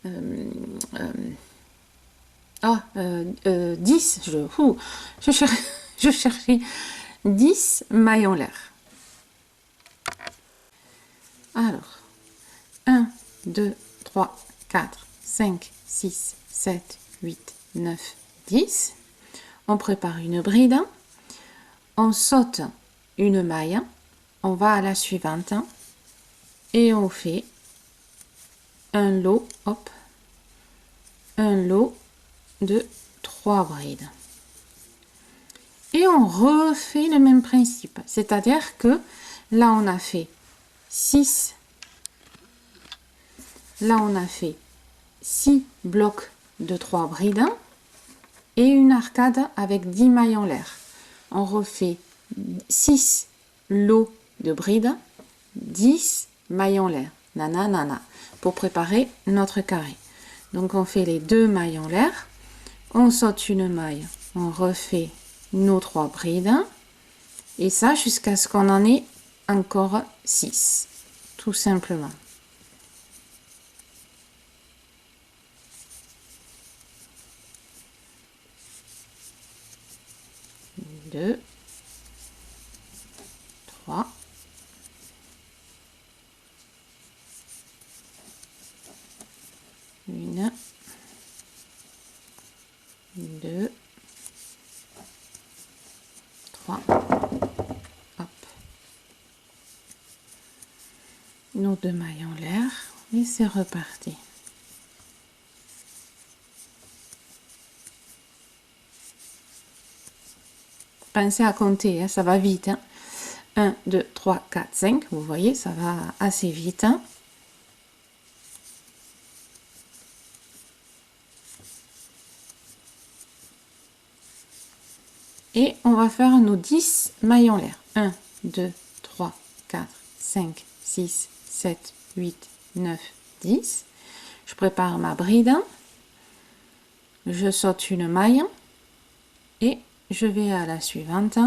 Speaker 2: 10, je cherchais 10 mailles en l'air. Alors, 1, 2, 3, 4, 5, 6, 7, 8, 9, 10. On prépare une bride, on saute une maille, on va à la suivante et on fait un lot, hop, un lot de 3 brides. Et on refait le même principe, c'est-à-dire que là on a fait 6, là on a fait 6 blocs de 3 brides et une arcade avec 10 mailles en l'air. On refait 6 lots de brides, 10 mailles en l'air, nanana, pour préparer notre carré. Donc on fait les 2 mailles en l'air, on saute une maille, on refait nos 3 brides, et ça jusqu'à ce qu'on en ait encore 6, tout simplement. Deux, 3, 1, 2, 3, hop, nos 2 mailles en l'air et c'est reparti. Pensez à compter, hein, ça va vite. Hein. 1, 2, 3, 4, 5, vous voyez, ça va assez vite. Hein. Et on va faire nos 10 mailles en l'air. 1, 2, 3, 4, 5, 6, 7, 8, 9, 10. Je prépare ma bride. Je saute une maille. Et je vais à la suivante.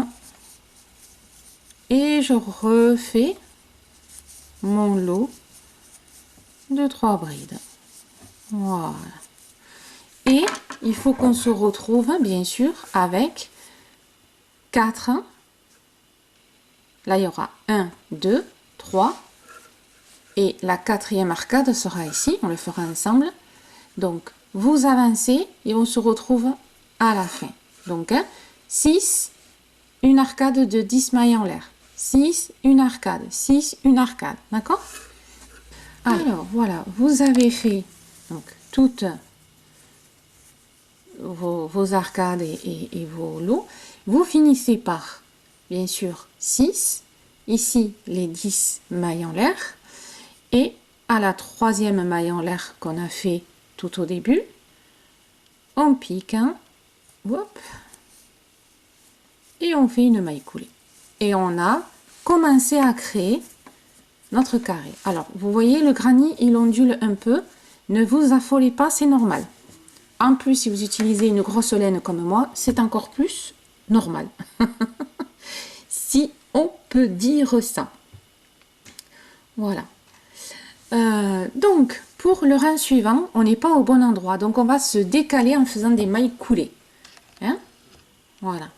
Speaker 2: Et je refais mon lot de 3 brides. Voilà. Et il faut qu'on se retrouve, bien sûr, avec 4. Là, il y aura 1, 2, 3. Et la 4e arcade sera ici. On le fera ensemble. Donc, vous avancez et on se retrouve à la fin. Donc, 6, une arcade de 10 mailles en l'air. 6, une arcade. 6, une arcade. D'accord? Alors, voilà. Vous avez fait donc toutes vos arcades et vos lots. Vous finissez par, bien sûr, 6. Ici, les 10 mailles en l'air. Et à la 3e maille en l'air qu'on a fait tout au début, on pique un, hop, et on fait une maille coulée. Et on a commencé à créer notre carré. Alors, vous voyez, le granit, il ondule un peu. Ne vous affolez pas, c'est normal. En plus, si vous utilisez une grosse laine comme moi, c'est encore plus normal. Si on peut dire ça. Voilà. Donc, pour le rang suivant, on n'est pas au bon endroit. Donc, on va se décaler en faisant des mailles coulées. Hein? Voilà.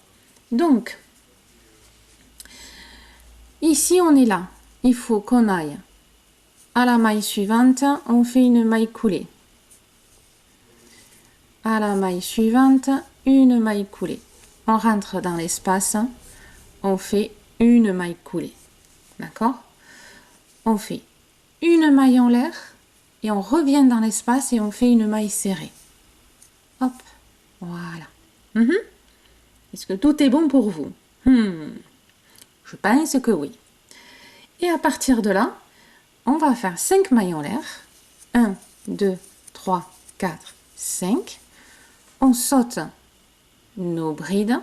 Speaker 2: Donc, ici, on est là. Il faut qu'on aille à la maille suivante. On fait une maille coulée. À la maille suivante, une maille coulée. On rentre dans l'espace. On fait une maille coulée. D'accord? On fait une maille en l'air et on revient dans l'espace et on fait une maille serrée. Hop, voilà. Est-ce que tout est bon pour vous? Je pense que oui. Et à partir de là, on va faire 5 mailles en l'air. 1, 2, 3, 4, 5. On saute nos brides.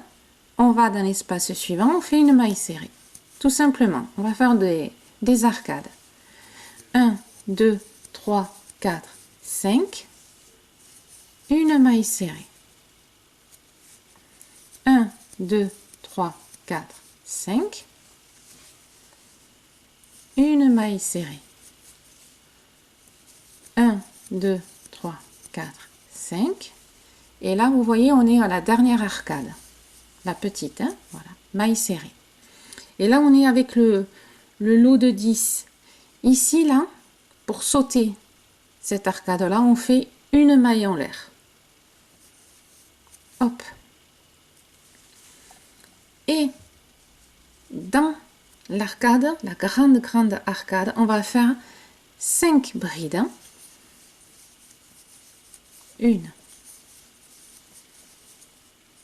Speaker 2: On va dans l'espace suivant, on fait une maille serrée. Tout simplement, on va faire des arcades. 1, 2, 3, 4, 5. Une maille serrée. 1, 2, 3, 4, 5. Une maille serrée. 1, 2, 3, 4, 5. Et là, vous voyez, on est à la dernière arcade. La petite, hein, voilà, maille serrée. Et là, on est avec le lot de 10. Ici, là, pour sauter cette arcade-là, on fait une maille en l'air. Hop. Et dans l'arcade, la grande arcade, on va faire 5 brides. 1,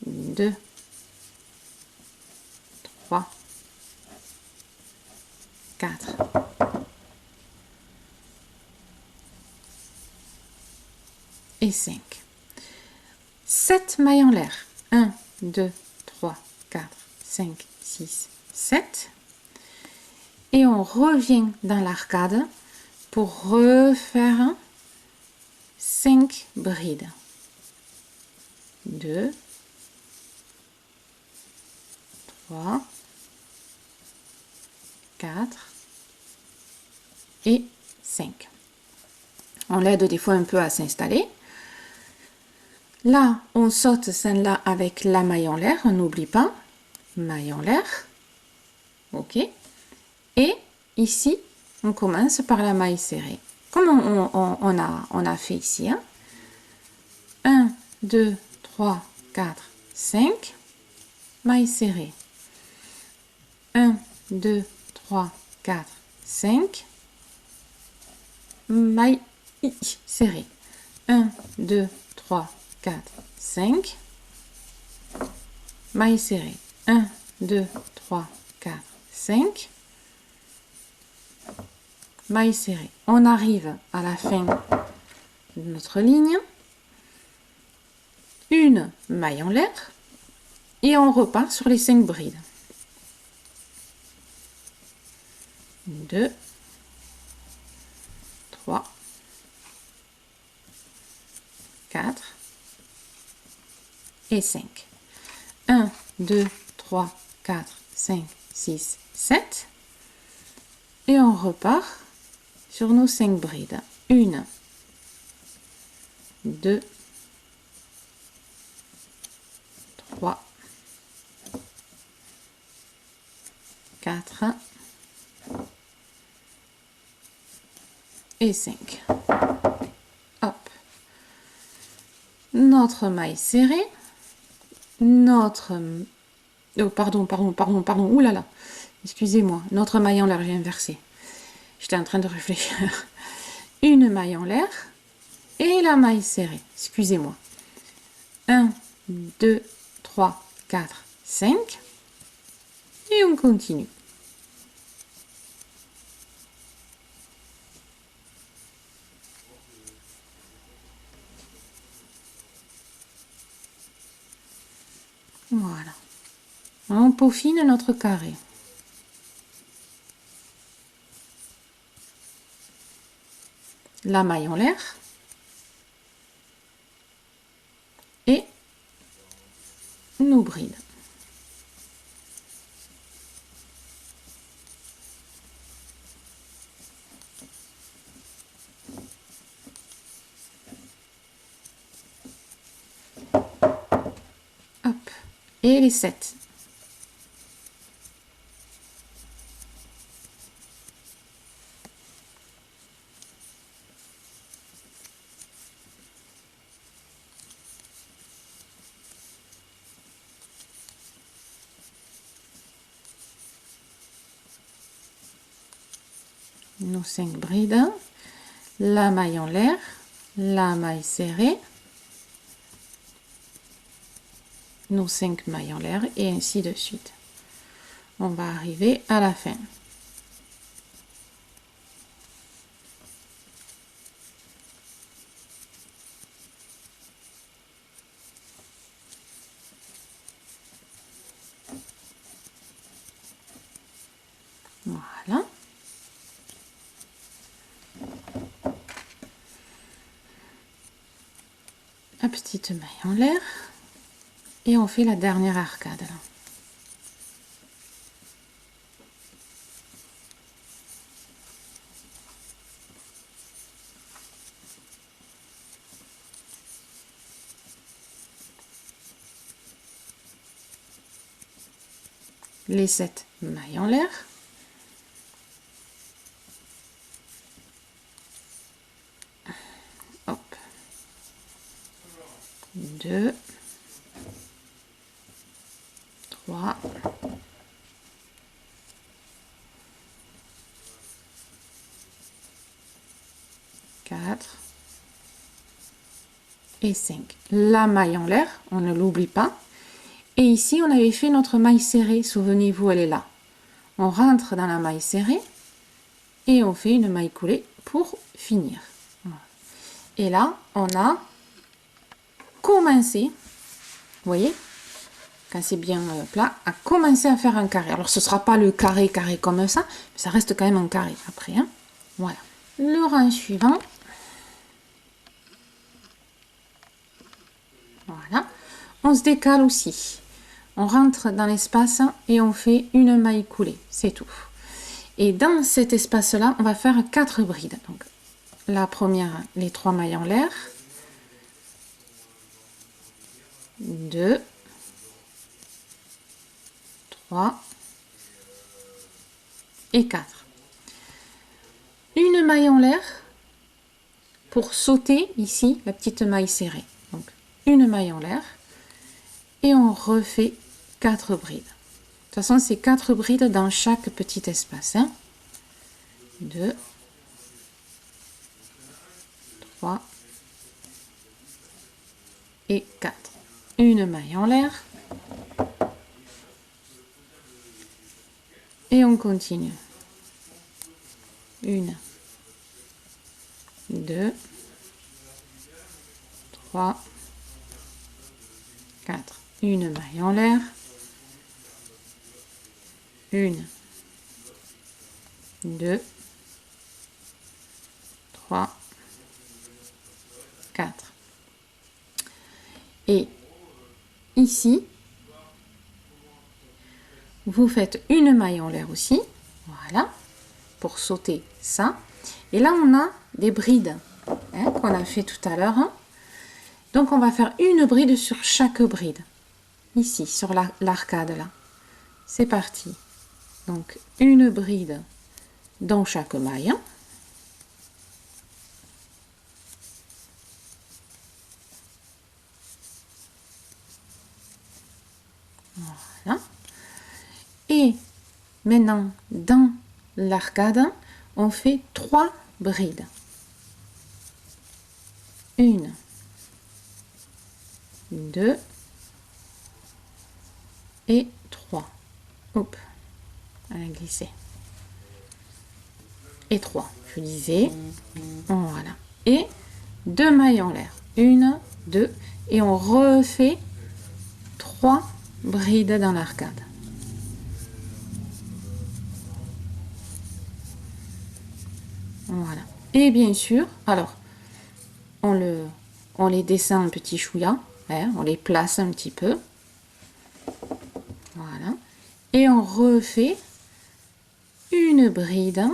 Speaker 2: 2, 3, 4, 5. 7 mailles en l'air. 1, 2, 3, 4, 5, 6, 7. Et on revient dans l'arcade pour refaire 5 brides. 2, 3, 4 et 5. On l'aide des fois un peu à s'installer. Là, on saute celle-là avec la maille en l'air, on n'oublie pas. Maille en l'air. Ok. Et ici, on commence par la maille serrée. Comme on a fait ici. 1, 2, 3, 4, 5. Maille serrée. 1, 2, 3, 4, 5. Maille serrée. 1, 2, 3, 4, 5. Maille serrée. 1, 2, 3, 4, 5. Maille serrée. On arrive à la fin de notre ligne. Une maille en l'air. Et on repart sur les 5 brides. 2, 3, 4 et 5. 1, 2, 3, 4, 5, 6, 7. Et on repart sur nos 5 brides. 1, 2, 3, 4 et 5. Hop. Notre maille serrée. Notre... Oh, pardon. Ouh là là. Excusez-moi. Notre maille en l'air, j'ai inversé. J'étais en train de réfléchir. Une maille en l'air et la maille serrée. Excusez-moi. 1, 2, 3, 4, 5. Et on continue. Voilà. On peaufine notre carré. La maille en l'air. Et nos brides. et les 7. Nos 5 brides, la maille en l'air, la maille serrée, nos 5 mailles en l'air et ainsi de suite. On va arriver à la fin. Voilà. La petite maille en l'air et on fait la dernière arcade là. Les 7 mailles en l'air. Hop. 2, 3, 4 et 5. La maille en l'air, on ne l'oublie pas. Et ici, on avait fait notre maille serrée. Souvenez-vous, elle est là. On rentre dans la maille serrée et on fait une maille coulée pour finir. Et là, on a commencé, vous voyez, quand c'est bien plat, à commencer à faire un carré. Alors, ce ne sera pas le carré comme ça, mais ça reste quand même un carré après. Hein. Voilà. Le rang suivant. Voilà. On se décale aussi. On rentre dans l'espace et on fait une maille coulée. C'est tout. Et dans cet espace-là, on va faire 4 brides. Donc, la première, les 3 mailles en l'air. 2, 3 et 4. Une maille en l'air pour sauter ici la petite maille serrée. Donc, une maille en l'air et on refait 4 brides. De toute façon, c'est 4 brides dans chaque petit espace. 2, 3 et 4. Une maille en l'air. Et on continue. 1, 2, 3, 4. Une maille en l'air. 1, 2, 3, 4. Et ici, vous faites une maille en l'air aussi, voilà, pour sauter ça. Et là, on a des brides qu'on a fait tout à l'heure. Donc, on va faire une bride sur chaque bride, ici, sur l'arcade là. C'est parti. Donc, une bride dans chaque maille. Voilà. Et maintenant, dans l'arcade, on fait 3 brides. 1, 2 et 3. Hop, elle a glissé. Et 3, je disais. Voilà. Et 2 mailles en l'air. 1, 2. Et on refait 3 brides dans l'arcade. Voilà. Et bien sûr, alors, on les descend un petit chouïa, on les place un petit peu. Voilà. Et on refait une bride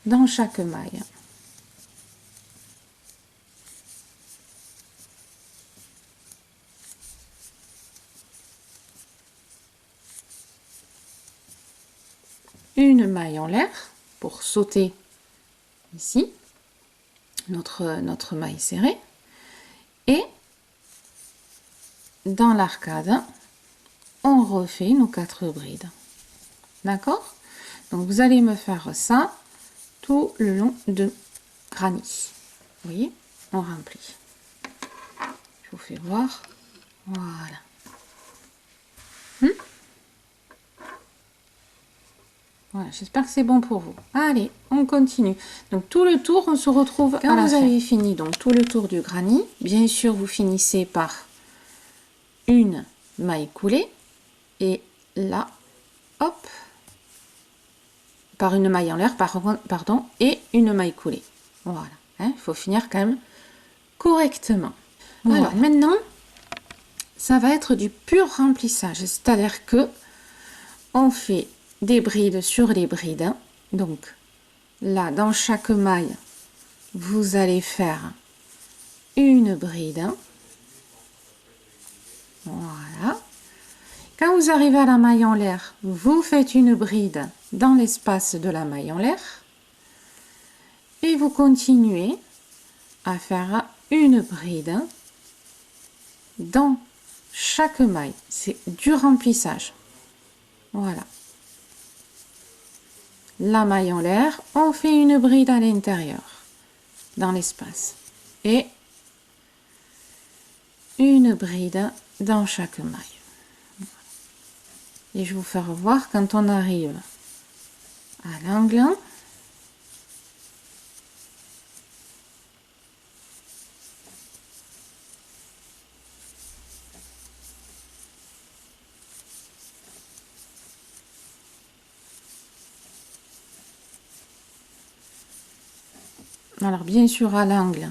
Speaker 2: dans chaque maille. une maille en l'air pour sauter ici, notre maille serrée, et dans l'arcade, on refait nos 4 brides. D'accord? Donc vous allez me faire ça tout le long de granny. Vous voyez, on remplit. Je vous fais voir. Voilà. Voilà, j'espère que c'est bon pour vous. Allez, on continue. Donc tout le tour, on se retrouve quand vous avez fini. Donc tout le tour du granny. Bien sûr, vous finissez par une maille coulée. Et là, hop, par une maille en l'air, pardon, et une maille coulée. Voilà, il faut finir quand même correctement. Voilà. Alors maintenant, ça va être du pur remplissage, c'est-à-dire que on fait des brides sur les brides. Donc là, dans chaque maille, vous allez faire une bride. Voilà. Quand vous arrivez à la maille en l'air, vous faites une bride dans l'espace de la maille en l'air et vous continuez à faire une bride dans chaque maille. C'est du remplissage. Voilà. La maille en l'air, on fait une bride à l'intérieur, dans l'espace. Et une bride dans chaque maille. Et je vais vous faire voir quand on arrive à l'angle. Alors bien sûr à l'angle,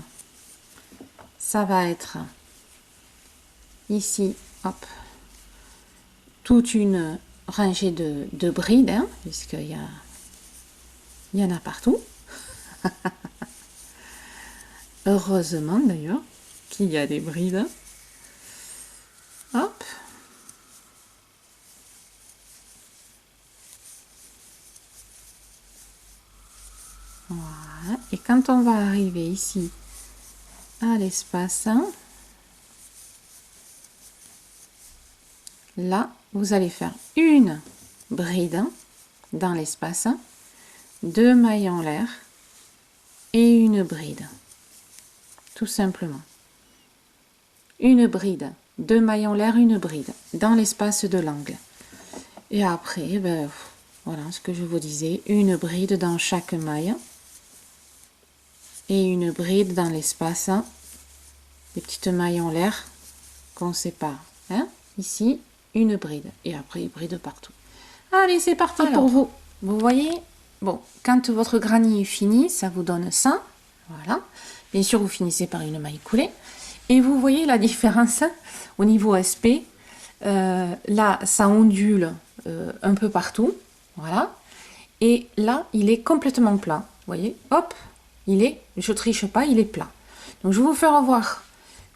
Speaker 2: ça va être ici, hop, toute une rangée de brides, hein, puisqu'il y en a partout. Heureusement d'ailleurs qu'il y a des brides. Hop. Voilà. Et quand on va arriver ici à l'espace, là, vous allez faire une bride dans l'espace, 2 mailles en l'air et une bride. Tout simplement. Une bride, 2 mailles en l'air, une bride dans l'espace de l'angle. Et après, ben, voilà ce que je vous disais, une bride dans chaque maille et une bride dans l'espace, des petites mailles en l'air qu'on sépare. Hein? Ici, une bride et après bride partout. Allez, c'est parti. Alors, pour vous. Vous voyez, bon, quand votre granny est fini, ça vous donne ça. Voilà. Bien sûr, vous finissez par une maille coulée. Et vous voyez la différence au niveau aspect. Là, ça ondule un peu partout. Voilà. Et là, il est complètement plat. Vous voyez, hop, je triche pas, il est plat. Donc, je vais vous faire voir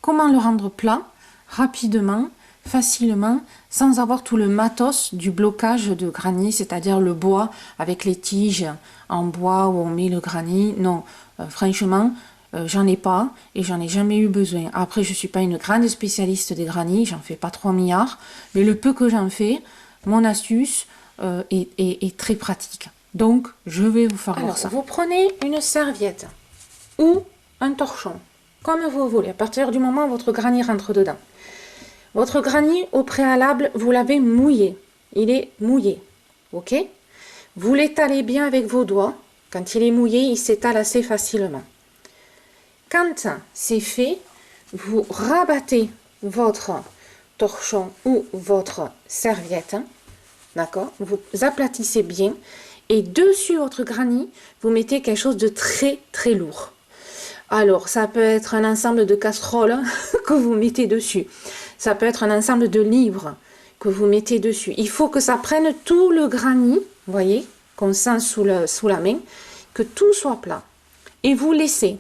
Speaker 2: comment le rendre plat rapidement, facilement, sans avoir tout le matos du blocage de granny, c'est-à-dire le bois avec les tiges en bois où on met le granny. Non, franchement, j'en ai pas et j'en ai jamais eu besoin. Après, je suis pas une grande spécialiste des granny, j'en fais pas 3 milliards, mais le peu que j'en fais, mon astuce est très pratique. Donc, je vais vous faire voir ça. Vous prenez une serviette ou un torchon, comme vous voulez, à partir du moment où votre granny rentre dedans. Votre granny, au préalable, vous l'avez mouillé. Il est mouillé. Ok? Vous l'étalez bien avec vos doigts. Quand il est mouillé, il s'étale assez facilement. Quand c'est fait, vous rabattez votre torchon ou votre serviette. D'accord? Vous aplatissez bien. Et dessus votre granny, vous mettez quelque chose de très très lourd. Alors, ça peut être un ensemble de casseroles que vous mettez dessus. Ça peut être un ensemble de livres que vous mettez dessus. Il faut que ça prenne tout le granny, vous voyez, qu'on sent sous la main, que tout soit plat. Et vous laissez.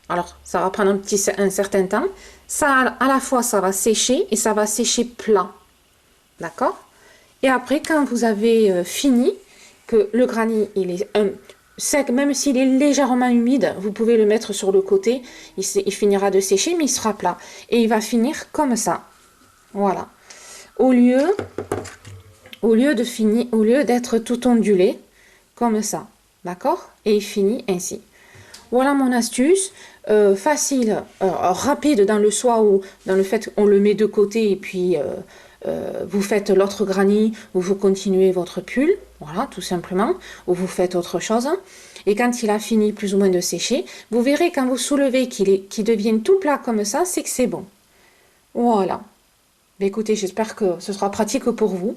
Speaker 2: Alors, ça va prendre un certain temps. Ça, à la fois, ça va sécher et ça va sécher plat. D'accord? Et après, quand vous avez fini,
Speaker 1: que le granit, il est sec, même s'il est légèrement humide, vous pouvez le mettre sur le côté, il finira de sécher, mais il sera plat. Et il va finir comme ça. Voilà. Au lieu d'être tout ondulé, comme ça. D'accord? Et il finit ainsi. Voilà mon astuce. Facile, rapide dans le soi ou dans le fait qu'on le met de côté et puis vous faites l'autre granit ou vous continuez votre pull, voilà, tout simplement, ou vous faites autre chose. Et quand il a fini plus ou moins de sécher, vous verrez quand vous soulevez qu'il devienne tout plat comme ça, c'est que c'est bon. Voilà. Mais écoutez, j'espère que ce sera pratique pour vous.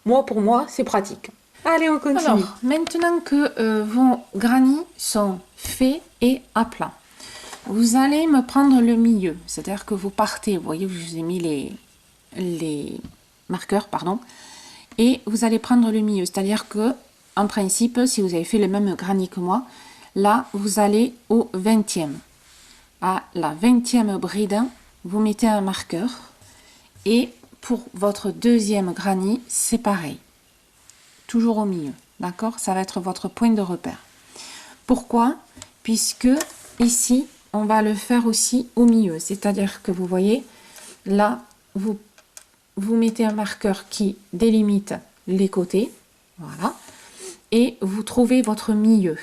Speaker 1: Moi, pour moi, c'est pratique. Allez, on continue.
Speaker 2: Alors, maintenant que vos granits sont faits et à plat, vous allez me prendre le milieu. C'est-à-dire que vous partez, vous voyez, je vous ai mis les marqueurs, pardon, et vous allez prendre le milieu. C'est-à-dire que, en principe, si vous avez fait le même granit que moi, là, vous allez au 20e. À la 20e bride, vous mettez un marqueur. Et pour votre deuxième granit, c'est pareil. Toujours au milieu, d'accord? Ça va être votre point de repère. Pourquoi? Puisque ici, on va le faire aussi au milieu. C'est-à-dire que vous voyez, là, vous mettez un marqueur qui délimite les côtés. Voilà. Et vous trouvez votre milieu.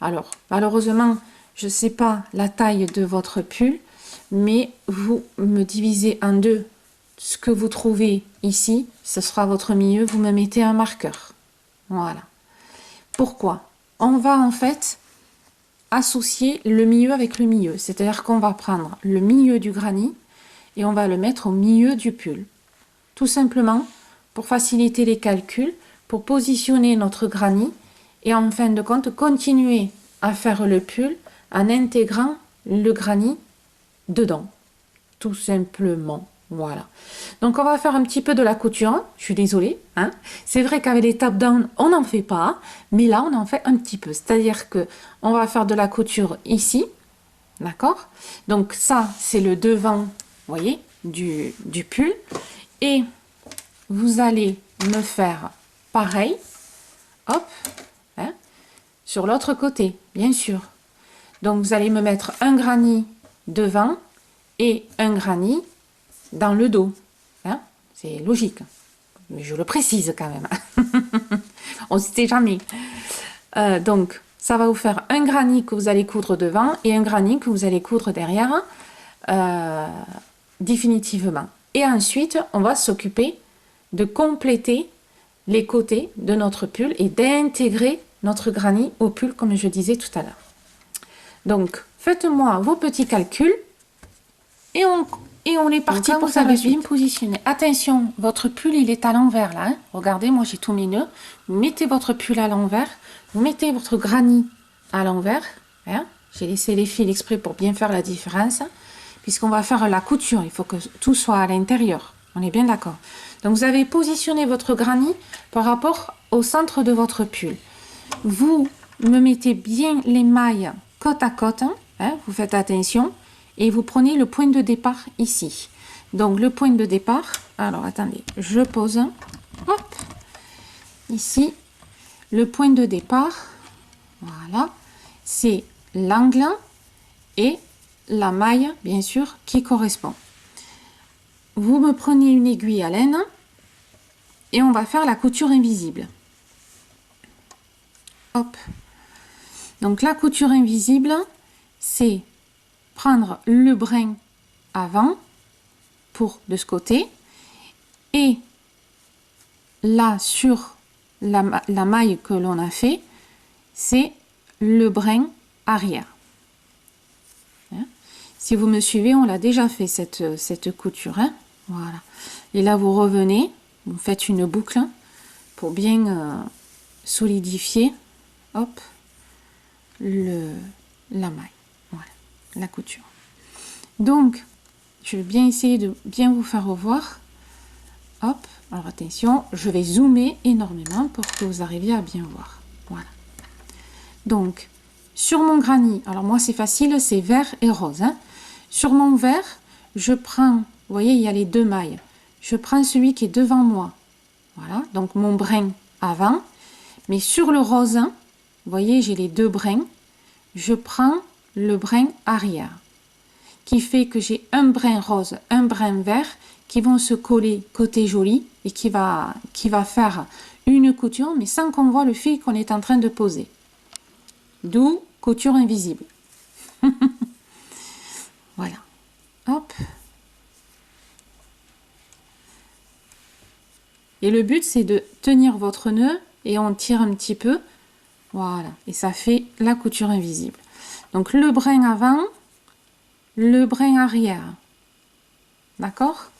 Speaker 2: Alors, malheureusement, je ne sais pas la taille de votre pull, mais vous me divisez en deux. Ce que vous trouvez ici, ce sera votre milieu. Vous me mettez un marqueur. Voilà. Pourquoi? On va en fait associer le milieu avec le milieu. C'est-à-dire qu'on va prendre le milieu du granit et on va le mettre au milieu du pull. Tout simplement pour faciliter les calculs, pour positionner notre granit et en fin de compte continuer à faire le pull en intégrant le granit dedans. Tout simplement. Voilà. Donc, on va faire un petit peu de la couture. Je suis désolée. Hein. C'est vrai qu'avec les tap down, on n'en fait pas. Mais là, on en fait un petit peu. C'est-à-dire que on va faire de la couture ici. D'accord? Donc, ça, c'est le devant, vous voyez, du pull. Et vous allez me faire pareil. Hop. Hein, sur l'autre côté, bien sûr. Donc, vous allez me mettre un granit devant et un granit dans le dos. Hein? C'est logique. Mais je le précise quand même. On ne sait jamais. Donc, ça va vous faire un granit que vous allez coudre devant et un granit que vous allez coudre derrière définitivement. Et ensuite, on va s'occuper de compléter les côtés de notre pull et d'intégrer notre granit au pull, comme je disais tout à l'heure. Donc, faites-moi vos petits calculs et on est parti pour ça. Vous bien positionner. Attention, votre pull, il est à l'envers là. Hein. Regardez, moi j'ai tout mis nœuds. Vous mettez votre pull à l'envers. Vous mettez votre granit à l'envers. Hein. J'ai laissé les fils exprès pour bien faire la différence. Puisqu'on va faire la couture, il faut que tout soit à l'intérieur. On est bien d'accord. Donc vous avez positionné votre granit par rapport au centre de votre pull. Vous me mettez bien les mailles côte à côte. Hein. Vous faites attention. Et vous prenez le point de départ ici. Donc le point de départ, alors attendez, je pose, hop, ici, le point de départ, voilà, c'est l'angle et la maille, bien sûr, qui correspond. Vous me prenez une aiguille à laine et on va faire la couture invisible. Hop. Donc la couture invisible, c'est prendre le brin avant pour de ce côté et là sur la maille que l'on a fait, c'est le brin arrière. Hein? Si vous me suivez, on l'a déjà fait cette couture. Hein? Voilà. Et là vous revenez, vous faites une boucle pour bien solidifier, hop, la maille. La couture. Donc, je vais bien essayer de bien vous faire revoir. Hop, alors attention, je vais zoomer énormément pour que vous arriviez à bien voir. Voilà. Donc, sur mon granit, alors moi c'est facile, c'est vert et rose. Hein. Sur mon vert, je prends, vous voyez, il y a les deux mailles. Je prends celui qui est devant moi. Voilà, donc mon brin avant. Mais sur le rose, vous voyez, j'ai les deux brins. Je prends le brin arrière, qui fait que j'ai un brin rose, un brin vert, qui vont se coller côté joli et qui va faire une couture, mais sans qu'on voit le fil qu'on est en train de poser. D'où couture invisible. Voilà. Hop. Et le but, c'est de tenir votre nœud et on tire un petit peu. Voilà. Et ça fait la couture invisible. Donc, le brin avant, le brin arrière. D'accord?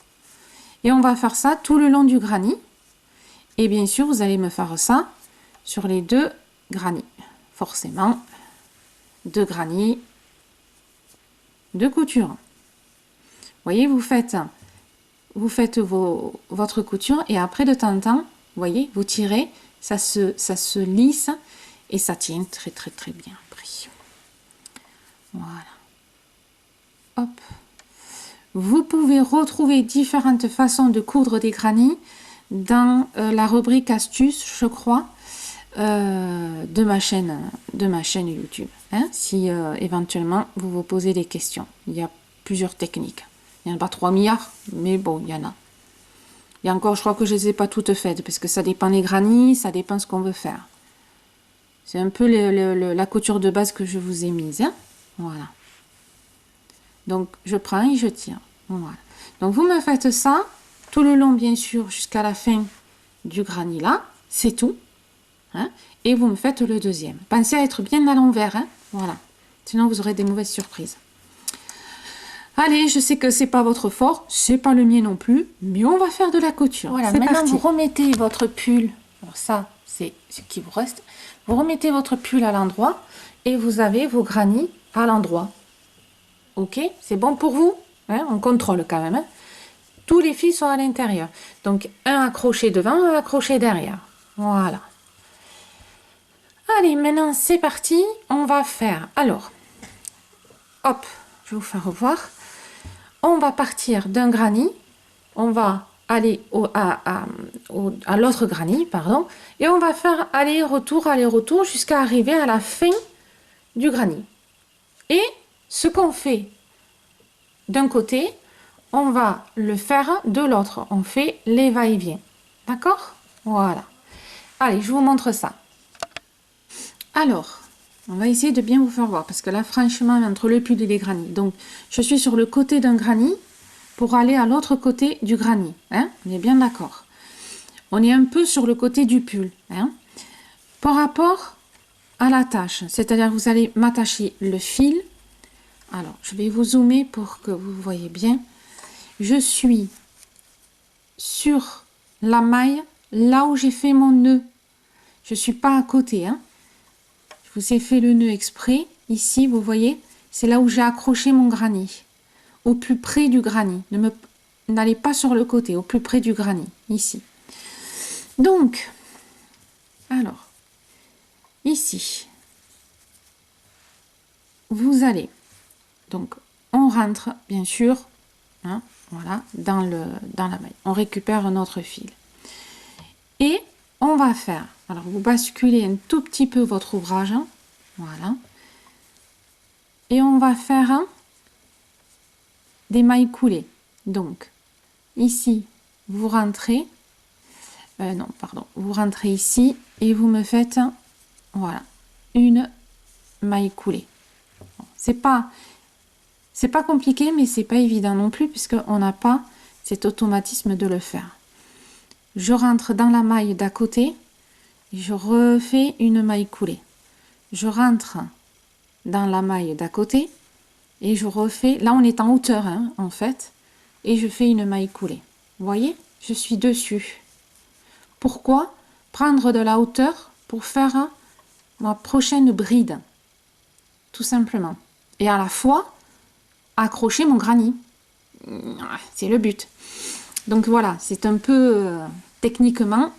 Speaker 2: Et on va faire ça tout le long du granny. Et bien sûr, vous allez me faire ça sur les deux granny. Forcément, deux granny, deux coutures. Vous voyez, vous faites votre couture et après, de temps en temps, vous voyez, vous tirez, ça se lisse et ça tient très, très, très bien après. Voilà. Hop. Vous pouvez retrouver différentes façons de coudre des granny dans la rubrique astuces, je crois, de ma chaîne YouTube. Hein, si éventuellement vous vous posez des questions. Il y a plusieurs techniques. Il n'y en a pas 3 milliards, mais bon, il y en a. Et encore, je crois que je ne les ai pas toutes faites, parce que ça dépend les granny, ça dépend ce qu'on veut faire. C'est un peu la couture de base que je vous ai mise. Hein. Voilà. Donc, je prends et je tire. Voilà. Donc, vous me faites ça tout le long, bien sûr, jusqu'à la fin du granny là. C'est tout. Hein. Et vous me faites le deuxième. Pensez à être bien à l'envers. Hein. Voilà. Sinon, vous aurez des mauvaises surprises. Allez, je sais que c'est pas votre fort, c'est pas le mien non plus, mais on va faire de la couture. Voilà, maintenant parti. Vous remettez votre pull. Alors ça, c'est ce qui vous reste. Vous remettez votre pull à l'endroit et vous avez vos granny à l'endroit. Ok, c'est bon pour vous, hein, on contrôle quand même. Hein. Tous les fils sont à l'intérieur. Donc, un accroché devant, un accroché derrière. Voilà. Allez, maintenant, c'est parti. On va faire... Alors, hop, je vais vous faire revoir. On va partir d'un granny. On va aller à l'autre granny, pardon. Et on va faire aller-retour jusqu'à arriver à la fin du granny. Et ce qu'on fait d'un côté, on va le faire de l'autre. On fait les va-et-vient. D'accord? Voilà. Allez, je vous montre ça. Alors, on va essayer de bien vous faire voir. Parce que là, franchement, entre le pull et les granny. Donc, je suis sur le côté d'un granny pour aller à l'autre côté du granny. Hein? On est bien d'accord. On est un peu sur le côté du pull. Hein? Par rapport à la tâche, c'est-à-dire vous allez m'attacher le fil. Alors, je vais vous zoomer pour que vous voyez bien. Je suis sur la maille, là où j'ai fait mon nœud. Je ne suis pas à côté. Hein. Je vous ai fait le nœud exprès. Ici, vous voyez, c'est là où j'ai accroché mon granny. Au plus près du granny. N'allez pas sur le côté, au plus près du granny. Ici. Donc, alors, ici, vous allez... Donc, on rentre, bien sûr, hein, voilà, dans la maille. On récupère notre fil. Et on va faire, alors vous basculez un tout petit peu votre ouvrage, hein, voilà. Et on va faire des mailles coulées. Donc, ici, vous rentrez, non, pardon, vous rentrez ici et vous me faites, voilà, une maille coulée. Bon, c'est pas compliqué, mais c'est pas évident non plus, puisqu'on n'a pas cet automatisme de le faire. Je rentre dans la maille d'à côté, et je refais une maille coulée. Je rentre dans la maille d'à côté, et je refais, là on est en hauteur, hein, en fait, et je fais une maille coulée. Vous voyez, je suis dessus. Pourquoi prendre de la hauteur pour faire ma prochaine bride? Tout simplement. Et à la fois, accrocher mon granny. C'est le but. Donc voilà, c'est un peu techniquement.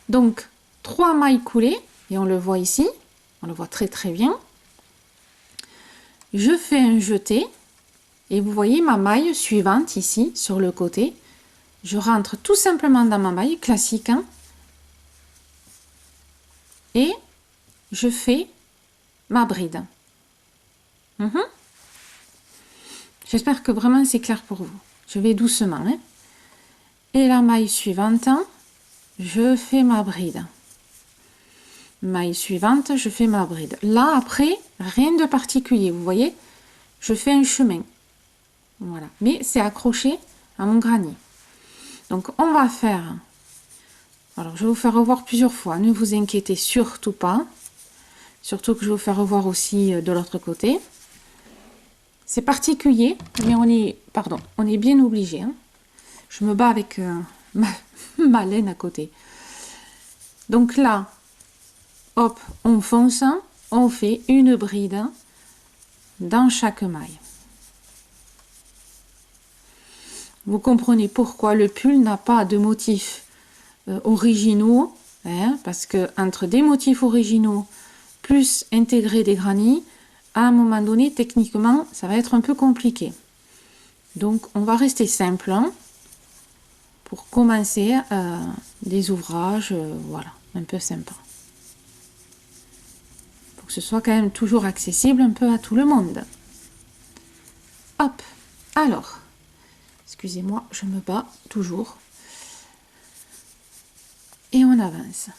Speaker 2: Donc 3 mailles coulées, et on le voit ici, on le voit très très bien. Je fais un jeté, et vous voyez ma maille suivante ici, sur le côté. Je rentre tout simplement dans ma maille classique. Hein. et je fais ma bride. J'espère que vraiment c'est clair pour vous. Je vais doucement. Hein. Et la maille suivante, je fais ma bride. Maille suivante, je fais ma bride. Là, après, rien de particulier. Vous voyez, je fais un chemin. Voilà. Mais c'est accroché à mon granny. Donc, on va faire... Alors, je vais vous faire revoir plusieurs fois. Ne vous inquiétez surtout pas. Surtout que je vais vous faire revoir aussi de l'autre côté. C'est particulier, mais on est bien obligé. Hein. Je me bats avec ma laine à côté. Donc là, hop, on fonce, on fait une bride dans chaque maille. Vous comprenez pourquoi le pull n'a pas de motifs originaux, hein, parce que entre des motifs originaux plus intégrer des granny, à un moment donné, techniquement, ça va être un peu compliqué. Donc, on va rester simple hein, pour commencer des ouvrages, voilà, un peu sympa. Pour que ce soit quand même toujours accessible un peu à tout le monde. Hop, alors, excusez-moi, je me bats toujours. Et on avance.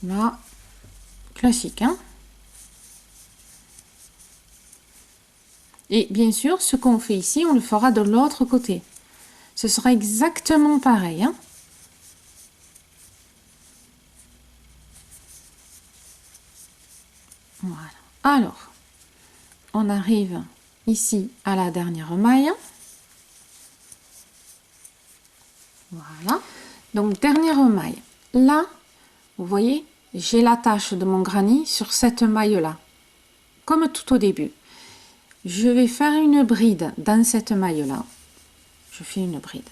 Speaker 2: Là, classique, hein. Et bien sûr, ce qu'on fait ici, on le fera de l'autre côté. Ce sera exactement pareil, hein. Voilà. Alors, on arrive ici à la dernière maille. Voilà. Donc, dernière maille. Là, vous voyez, j'ai l'attache de mon granny sur cette maille-là. Comme tout au début. Je vais faire une bride dans cette maille-là. Je fais une bride.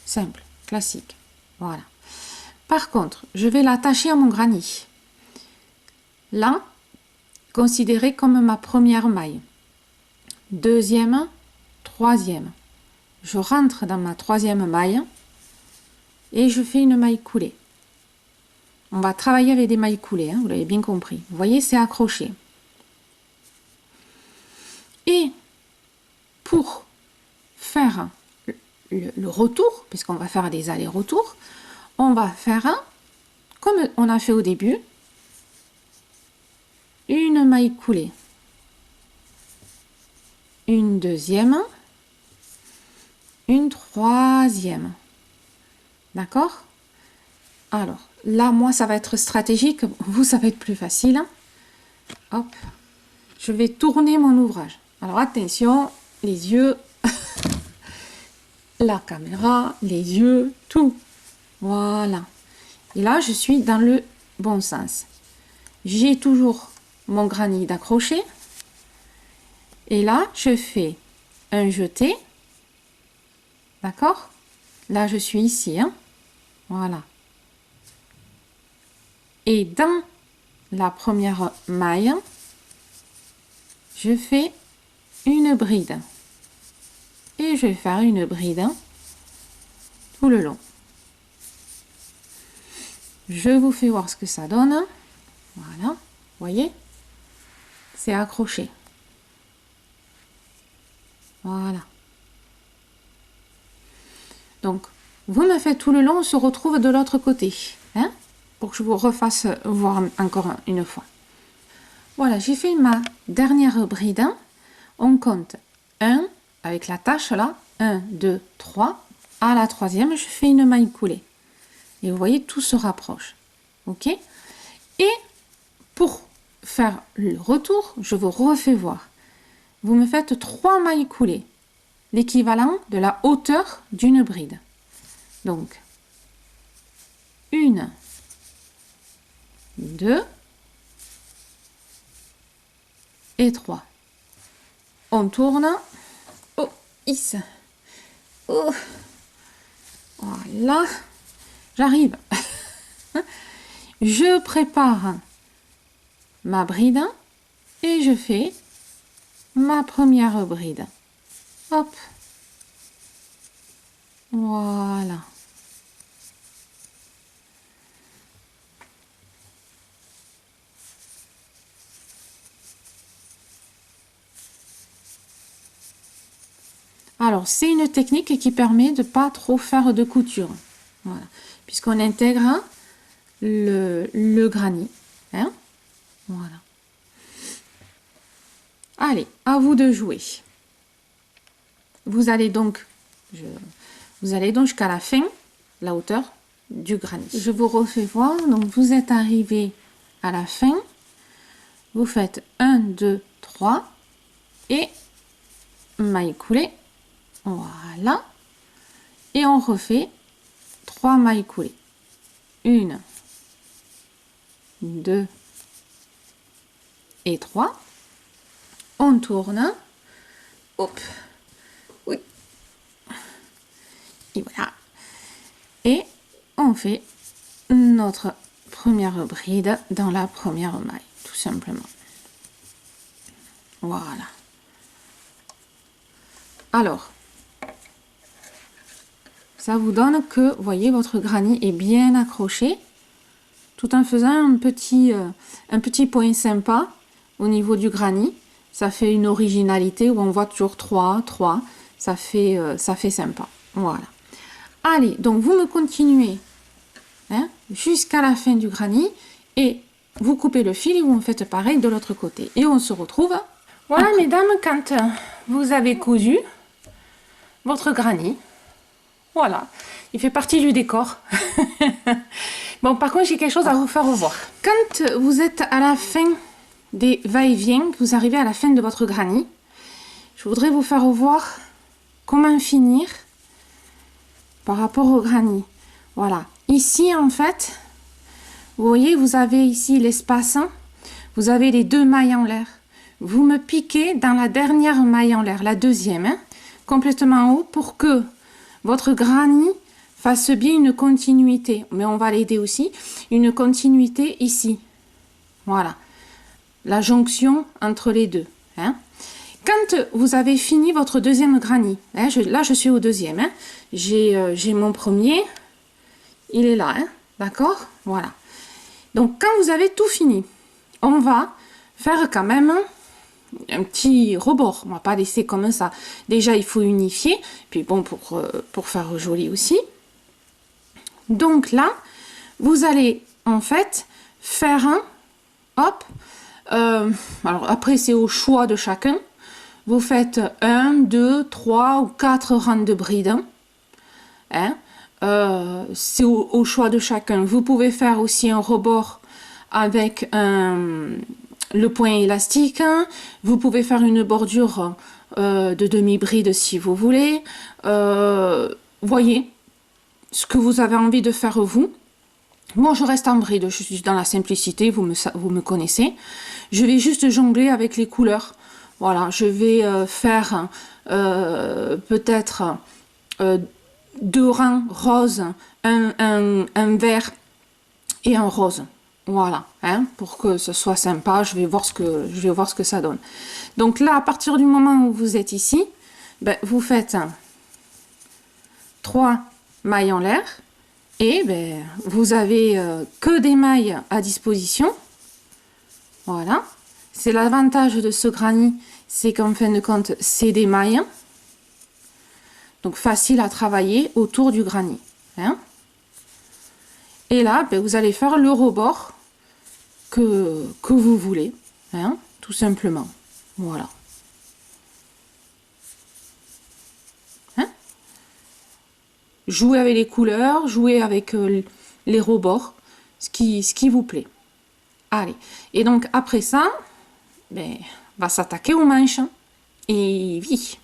Speaker 2: Simple, classique. Voilà. Par contre, je vais l'attacher à mon granny. Là, considérez comme ma première maille. Deuxième, troisième. Je rentre dans ma troisième maille et je fais une maille coulée. On va travailler avec des mailles coulées, hein, vous l'avez bien compris. Vous voyez, c'est accroché. Et pour faire le retour, puisqu'on va faire des allers-retours, on va faire, comme on a fait au début, une maille coulée. Une deuxième, une troisième. D'accord? Alors, là, moi, ça va être stratégique. Vous, ça va être plus facile. Hop. Je vais tourner mon ouvrage. Alors, attention, les yeux, la caméra, les yeux, tout. Voilà. Et là, je suis dans le bon sens. J'ai toujours mon granny d'accrocher. Et là, je fais un jeté. D'accord? Là, je suis ici. Hein? Voilà. Et dans la première maille, je fais une bride. Et je vais faire une bride tout le long. Je vous fais voir ce que ça donne. Voilà. Vous voyez? C'est accroché. Voilà. Donc, vous me faites tout le long, on se retrouve de l'autre côté. Hein? Pour que je vous refasse voir encore une fois. Voilà, j'ai fait ma dernière bride. On compte 1, avec la tache là, 1, 2, 3. À la troisième, je fais une maille coulée. Et vous voyez, tout se rapproche. Ok? Et pour faire le retour, je vous refais voir. Vous me faites 3 mailles coulées, l'équivalent de la hauteur d'une bride. Donc, 1, 2 et 3. On tourne. Oh, is. Oh. Voilà. J'arrive. je prépare ma bride et je fais ma première bride. Hop. Voilà. Alors, c'est une technique qui permet de pas trop faire de couture. Voilà. Puisqu'on intègre le granit. Hein? Voilà. Allez, à vous de jouer. Vous allez donc jusqu'à la fin, la hauteur du granit. Je vous refais voir. Donc, vous êtes arrivé à la fin. Vous faites 1, 2, 3 et maille coulée. Voilà. Et on refait 3 mailles coulées. 1, 2 et 3. On tourne. Hop. Oui. Et voilà. Et on fait notre première bride dans la première maille, tout simplement. Voilà. Alors, ça vous donne que, vous voyez, votre granit est bien accroché, tout en faisant un petit point sympa au niveau du granit. Ça fait une originalité où on voit toujours 3, 3. Ça fait sympa. Voilà. Allez, donc vous me continuez hein, jusqu'à la fin du granit et vous coupez le fil et vous me faites pareil de l'autre côté. Et on se retrouve.
Speaker 1: Voilà, mesdames, quand vous avez cousu votre granit, voilà, il fait partie du décor. Bon, par contre, j'ai quelque chose à vous faire revoir.
Speaker 2: Quand vous êtes à la fin des va-et-vient, que vous arrivez à la fin de votre granit, je voudrais vous faire revoir comment finir par rapport au granit. Voilà. Ici, en fait, vous voyez, vous avez ici l'espace. Vous avez les 2 mailles en l'air. Vous me piquez dans la dernière maille en l'air, la deuxième, hein, complètement en haut, pour que votre granit fasse bien une continuité. Mais on va l'aider aussi. Une continuité ici. Voilà. La jonction entre les deux. Hein. Quand vous avez fini votre deuxième granit, hein, là je suis au deuxième, hein, j'ai mon premier, il est là, hein, d'accord? Voilà. Donc quand vous avez tout fini, on va faire quand même un petit rebord, on va pas laisser comme ça. Déjà il faut unifier, puis bon pour faire joli aussi. Donc là, vous allez en fait faire un, hop, alors après c'est au choix de chacun. Vous faites 1, 2, 3 ou 4 rangs de brides. Hein? C'est au choix de chacun. Vous pouvez faire aussi un rebord avec le point élastique. Vous pouvez faire une bordure de demi-bride si vous voulez. Voyez ce que vous avez envie de faire vous. Moi, je reste en bride. Je suis dans la simplicité. Vous me connaissez. Je vais juste jongler avec les couleurs. Voilà, je vais faire peut-être 2 rangs roses, un vert et un rose. Voilà, hein, pour que ce soit sympa, je vais voir ce que ça donne. Donc là, à partir du moment où vous êtes ici, ben, vous faites 3 mailles en l'air et ben, vous avez que des mailles à disposition. Voilà. C'est l'avantage de ce granit, c'est qu'en fin de compte, c'est des mailles. Donc, facile à travailler autour du granit. Hein. Et là, ben, vous allez faire le rebord que vous voulez. Hein, tout simplement. Voilà. Hein. Jouez avec les couleurs, jouez avec les rebords, ce qui vous plaît. Allez. Et donc, après ça... Ben, va s'attaquer aux manches et oui.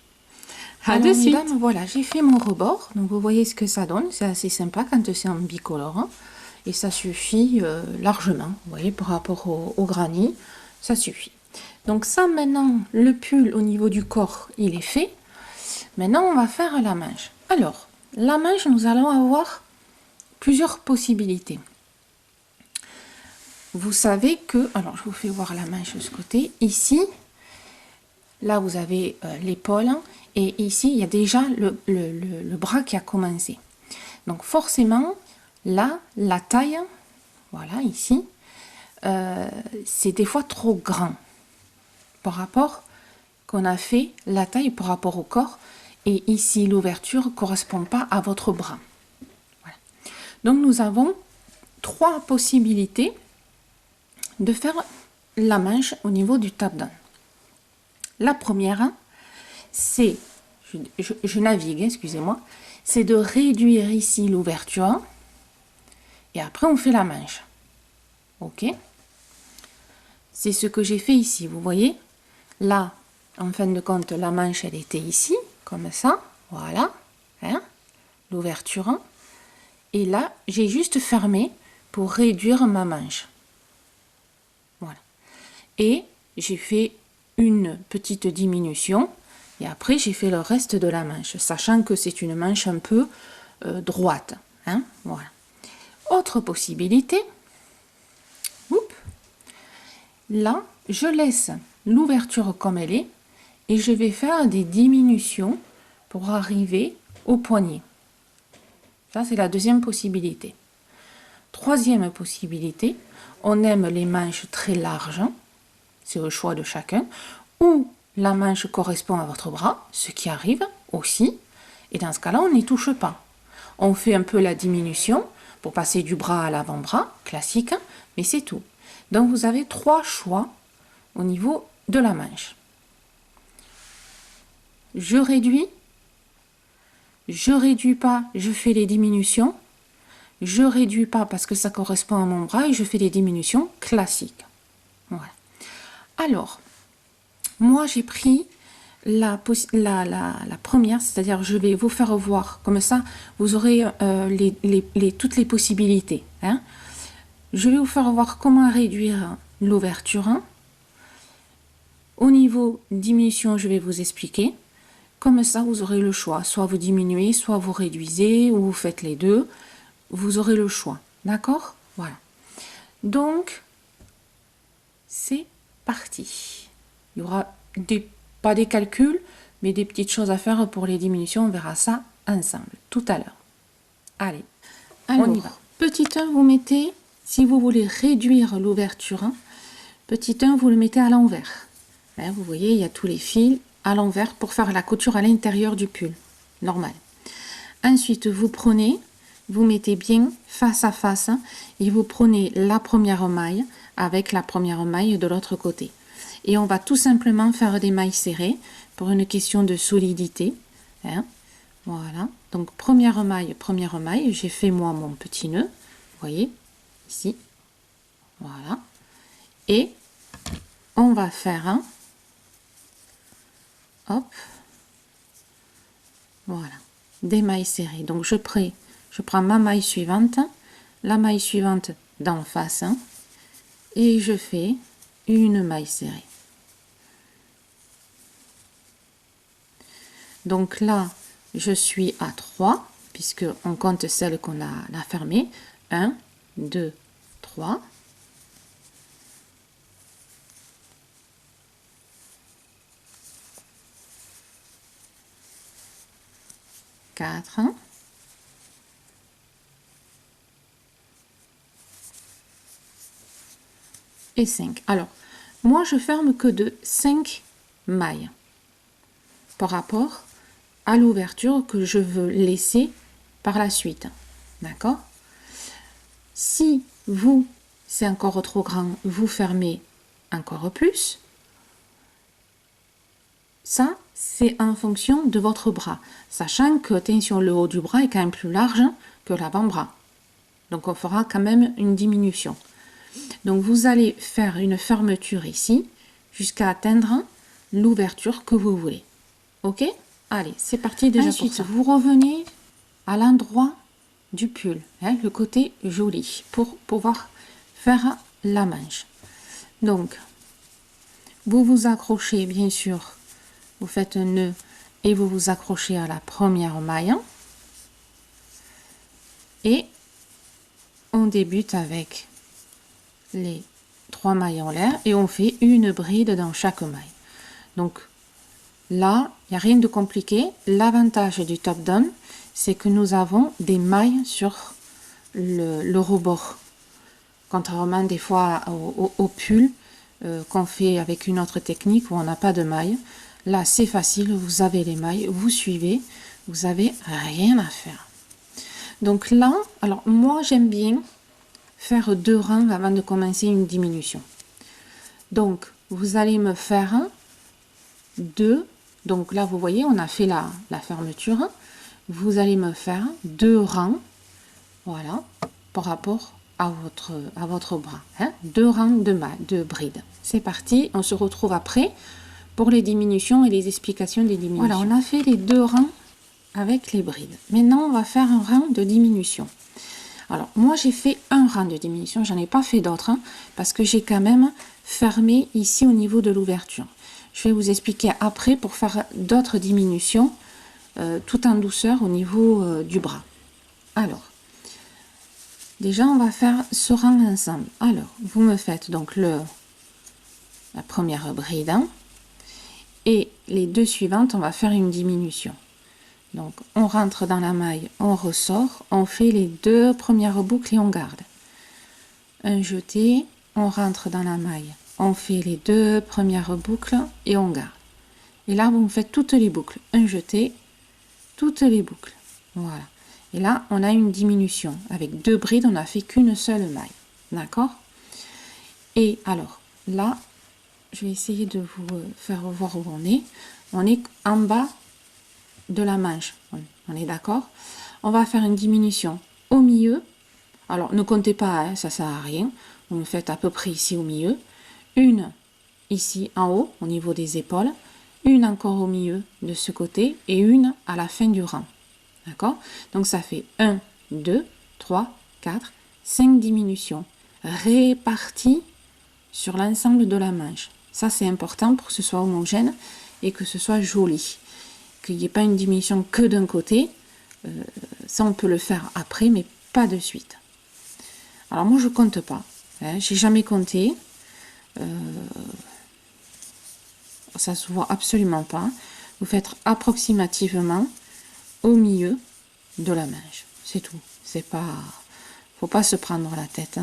Speaker 2: À de suite. Mesdames, voilà, j'ai fait mon rebord. Donc vous voyez ce que ça donne. C'est assez sympa quand c'est en bicolore. Hein. Et ça suffit largement. Vous voyez, par rapport au granit, ça suffit. Donc ça, maintenant, le pull au niveau du corps, il est fait. Maintenant, on va faire la manche. Alors, la manche, nous allons avoir plusieurs possibilités. vous savez que, alors je vous fais voir la manche de ce côté, ici, là vous avez l'épaule, et ici il y a déjà le bras qui a commencé. Donc forcément, là, la taille, voilà, ici, c'est des fois trop grand par rapport qu'on a fait la taille par rapport au corps, et ici l'ouverture ne correspond pas à votre bras. Voilà. Donc nous avons 3 possibilités de faire la manche au niveau du tap-down. La première, c'est, je navigue, excusez-moi, c'est de réduire ici l'ouverture et après on fait la manche. Ok? C'est ce que j'ai fait ici, vous voyez? Là, en fin de compte, la manche, elle était ici, comme ça, voilà, hein, l'ouverture. Et là, j'ai juste fermé pour réduire ma manche. Voilà. Et j'ai fait une petite diminution, et après, j'ai fait le reste de la manche, sachant que c'est une manche un peu droite, hein, voilà. Autre possibilité, oups, là, je laisse l'ouverture comme elle est, et je vais faire des diminutions pour arriver au poignet. Ça, c'est la deuxième possibilité. Troisième possibilité, on aime les manches très larges, c'est le choix de chacun, ou la manche correspond à votre bras, ce qui arrive aussi, et dans ce cas-là, on n'y touche pas. On fait un peu la diminution pour passer du bras à l'avant-bras, classique, mais c'est tout. Donc, vous avez 3 choix au niveau de la manche. Je réduis pas, je fais les diminutions. Je réduis pas parce que ça correspond à mon bras et je fais les diminutions classiques. Voilà. Alors, moi j'ai pris la première, c'est-à-dire je vais vous faire voir, comme ça vous aurez toutes les possibilités. Hein. Je vais vous faire voir comment réduire l'ouverture. Au niveau diminution, je vais vous expliquer. Comme ça, vous aurez le choix. Soit vous diminuez, soit vous réduisez, ou vous faites les deux. Vous aurez le choix. D'accord? Voilà. Donc, c'est parti. Il y aura pas des calculs, mais des petites choses à faire pour les diminutions. On verra ça ensemble tout à l'heure. Allez, on y va. Petit 1, vous mettez, si vous voulez réduire l'ouverture, petit 1, vous le mettez à l'envers. Hein, vous voyez, il y a tous les fils à l'envers pour faire la couture à l'intérieur du pull. Normal. Ensuite, vous prenez, vous mettez bien face à face et vous prenez la première maille avec la première maille de l'autre côté. Et on va tout simplement faire des mailles serrées pour une question de solidité. Hein. Voilà. Donc, première maille, j'ai fait moi mon petit nœud. Vous voyez, ici. Voilà. Et on va faire un hop, voilà, des mailles serrées. Donc je prends ma maille suivante, la maille suivante d'en face, et je fais une maille serrée. Donc là, je suis à 3, puisque on compte celle qu'on a fermée. 1, 2, 3. 4, et 5. Alors, moi, je ferme que de 5 mailles par rapport à l'ouverture que je veux laisser par la suite. D'accord? Si vous, c'est encore trop grand, vous fermez encore plus. Ça, c'est en fonction de votre bras, sachant que, attention, le haut du bras est quand même plus large que l'avant-bras. Donc, on fera quand même une diminution. Donc, vous allez faire une fermeture ici, jusqu'à atteindre l'ouverture que vous voulez. Ok? Allez, c'est parti déjà. Ensuite, pour ça. Vous revenez à l'endroit du pull, hein, le côté joli, pour pouvoir faire la manche. Donc, vous vous accrochez, bien sûr, vous faites un nœud et vous vous accrochez à la première maille. Et on débute avec les 3 mailles en l'air et on fait une bride dans chaque maille. Donc là, il n'y a rien de compliqué. L'avantage du top down, c'est que nous avons des mailles sur le rebord. Contrairement des fois au pull qu'on fait avec une autre technique où on n'a pas de mailles. Là, c'est facile, vous avez les mailles, vous suivez, vous avez rien à faire. Donc là, alors moi j'aime bien faire 2 rangs avant de commencer une diminution. Donc vous allez me faire 2, donc là vous voyez on a fait la fermeture, vous allez me faire 2 rangs, voilà, par rapport à votre bras, 2 rangs de brides. C'est parti, on se retrouve après pour les diminutions et les explications des diminutions. Voilà, on a fait les 2 rangs avec les brides. Maintenant, on va faire un rang de diminution. Alors, moi, j'ai fait un rang de diminution. J'en ai pas fait d'autres, parce que j'ai quand même fermé ici au niveau de l'ouverture. Je vais vous expliquer après pour faire d'autres diminutions, tout en douceur au niveau du bras. Alors, déjà, on va faire ce rang ensemble. Alors, vous me faites donc la première bride, et les 2 suivantes, on va faire une diminution. Donc, on rentre dans la maille, on ressort, on fait les 2 premières boucles et on garde. Un jeté, on rentre dans la maille, on fait les 2 premières boucles et on garde. Et là, vous me faites toutes les boucles. Un jeté, toutes les boucles. Voilà. Et là, on a une diminution. Avec 2 brides, on n'a fait qu'une seule maille. D'accord? Et alors, là, je vais essayer de vous faire voir où on est. On est en bas de la manche, on est d'accord. On va faire une diminution au milieu. Alors ne comptez pas, ça sert à rien. Vous me faites à peu près ici au milieu. Une ici en haut au niveau des épaules, une encore au milieu de ce côté et une à la fin du rang. D'accord? Donc ça fait 1, 2, 3, 4, 5 diminutions réparties sur l'ensemble de la manche. Ça c'est important pour que ce soit homogène et que ce soit joli. Qu'il n'y ait pas une diminution que d'un côté, ça on peut le faire après, mais pas de suite. Alors moi je compte pas, j'ai jamais compté, ça se voit absolument pas. Vous faites approximativement au milieu de la manche, c'est tout. C'est pas, faut pas se prendre la tête.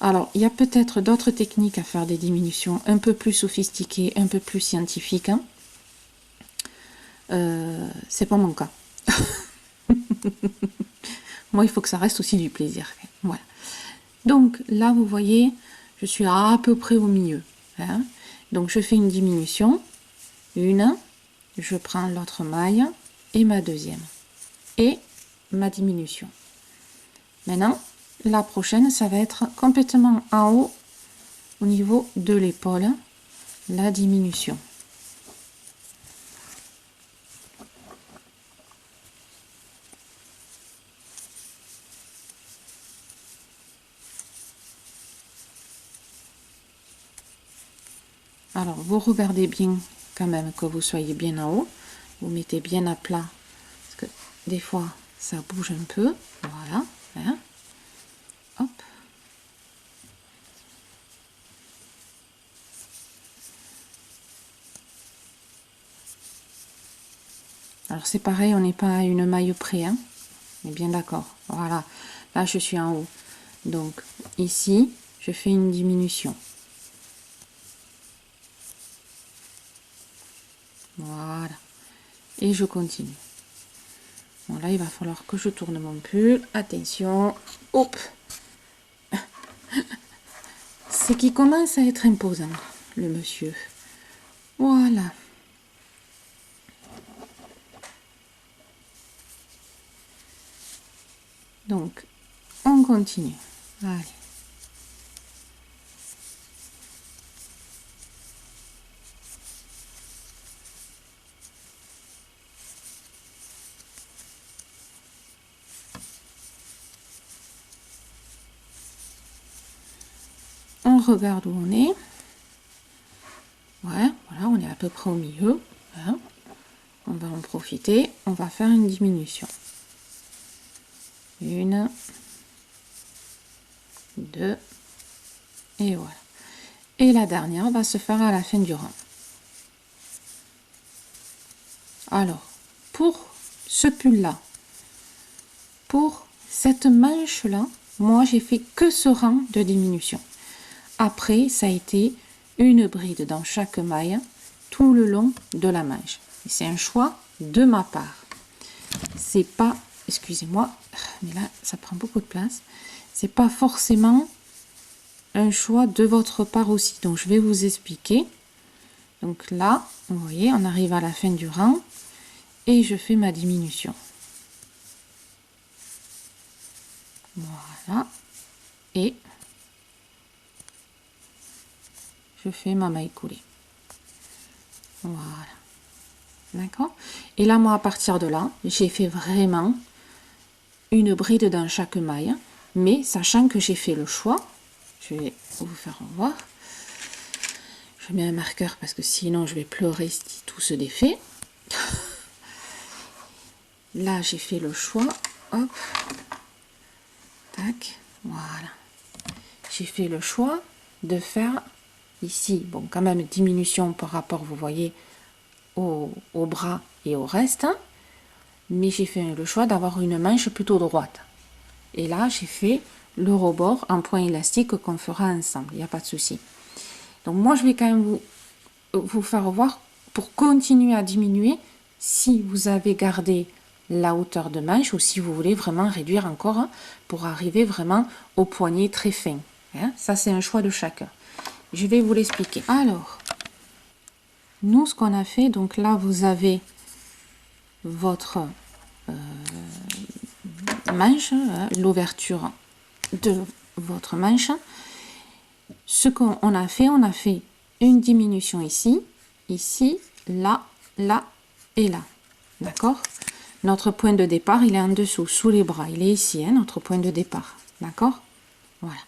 Speaker 2: Alors il y a peut-être d'autres techniques à faire des diminutions un peu plus sophistiquées, un peu plus scientifiques. C'est pas mon cas. Moi, il faut que ça reste aussi du plaisir. Voilà. Donc là, vous voyez, je suis à peu près au milieu. Donc je fais une diminution, une, je prends l'autre maille et ma deuxième et ma diminution. Maintenant, la prochaine, ça va être complètement en haut au niveau de l'épaule, la diminution. Alors, vous regardez bien quand même que vous soyez bien en haut. Vous mettez bien à plat, parce que des fois, ça bouge un peu. Voilà. Hop. Alors, c'est pareil, on n'est pas à une maille près. On est bien d'accord. Voilà. Là, je suis en haut. Donc, ici, je fais une diminution. Voilà. Et je continue. Bon, là, il va falloir que je tourne mon pull. Attention. Hop. C'est qu'il commence à être imposant, le monsieur. Voilà. Donc, on continue. Allez. On regarde où on est. Ouais, voilà, on est à peu près au milieu. On va en profiter. On va faire une diminution. 1, 2 Et voilà. Et la dernière va se faire à la fin du rang. Alors, pour ce pull-là, pour cette manche-là, moi, j'ai fait que ce rang de diminution. Après, ça a été une bride dans chaque maille tout le long de la manche. C'est un choix de ma part. C'est pas, excusez-moi, mais là, ça prend beaucoup de place. C'est pas forcément un choix de votre part aussi. Donc, je vais vous expliquer. Donc là, vous voyez, on arrive à la fin du rang et je fais ma diminution. Voilà. Et je fais ma maille coulée. Voilà. D'accord? Et là, moi, à partir de là, j'ai fait vraiment une bride dans chaque maille, mais sachant que j'ai fait le choix, je vais vous faire voir. Je mets un marqueur parce que sinon je vais pleurer si tout se défait. Là, j'ai fait le choix. Hop. Tac. Voilà. J'ai fait le choix de faire ici, bon, quand même diminution par rapport, vous voyez, au bras et au reste. Hein, mais j'ai fait le choix d'avoir une manche plutôt droite. Et là, j'ai fait le rebord en point élastique qu'on fera ensemble. Il n'y a pas de souci. Donc moi, je vais quand même vous faire voir pour continuer à diminuer si vous avez gardé la hauteur de manche ou si vous voulez vraiment réduire encore hein, pour arriver vraiment au poignet très fin. Hein. Ça, c'est un choix de chacun. Je vais vous l'expliquer. Alors, nous, ce qu'on a fait, donc là, vous avez votre manche, hein, l'ouverture de votre manche. Ce qu'on a fait une diminution ici, ici, là, là et là. D'accord? Notre point de départ, il est en dessous, sous les bras. Il est ici, hein, notre point de départ. D'accord? Voilà.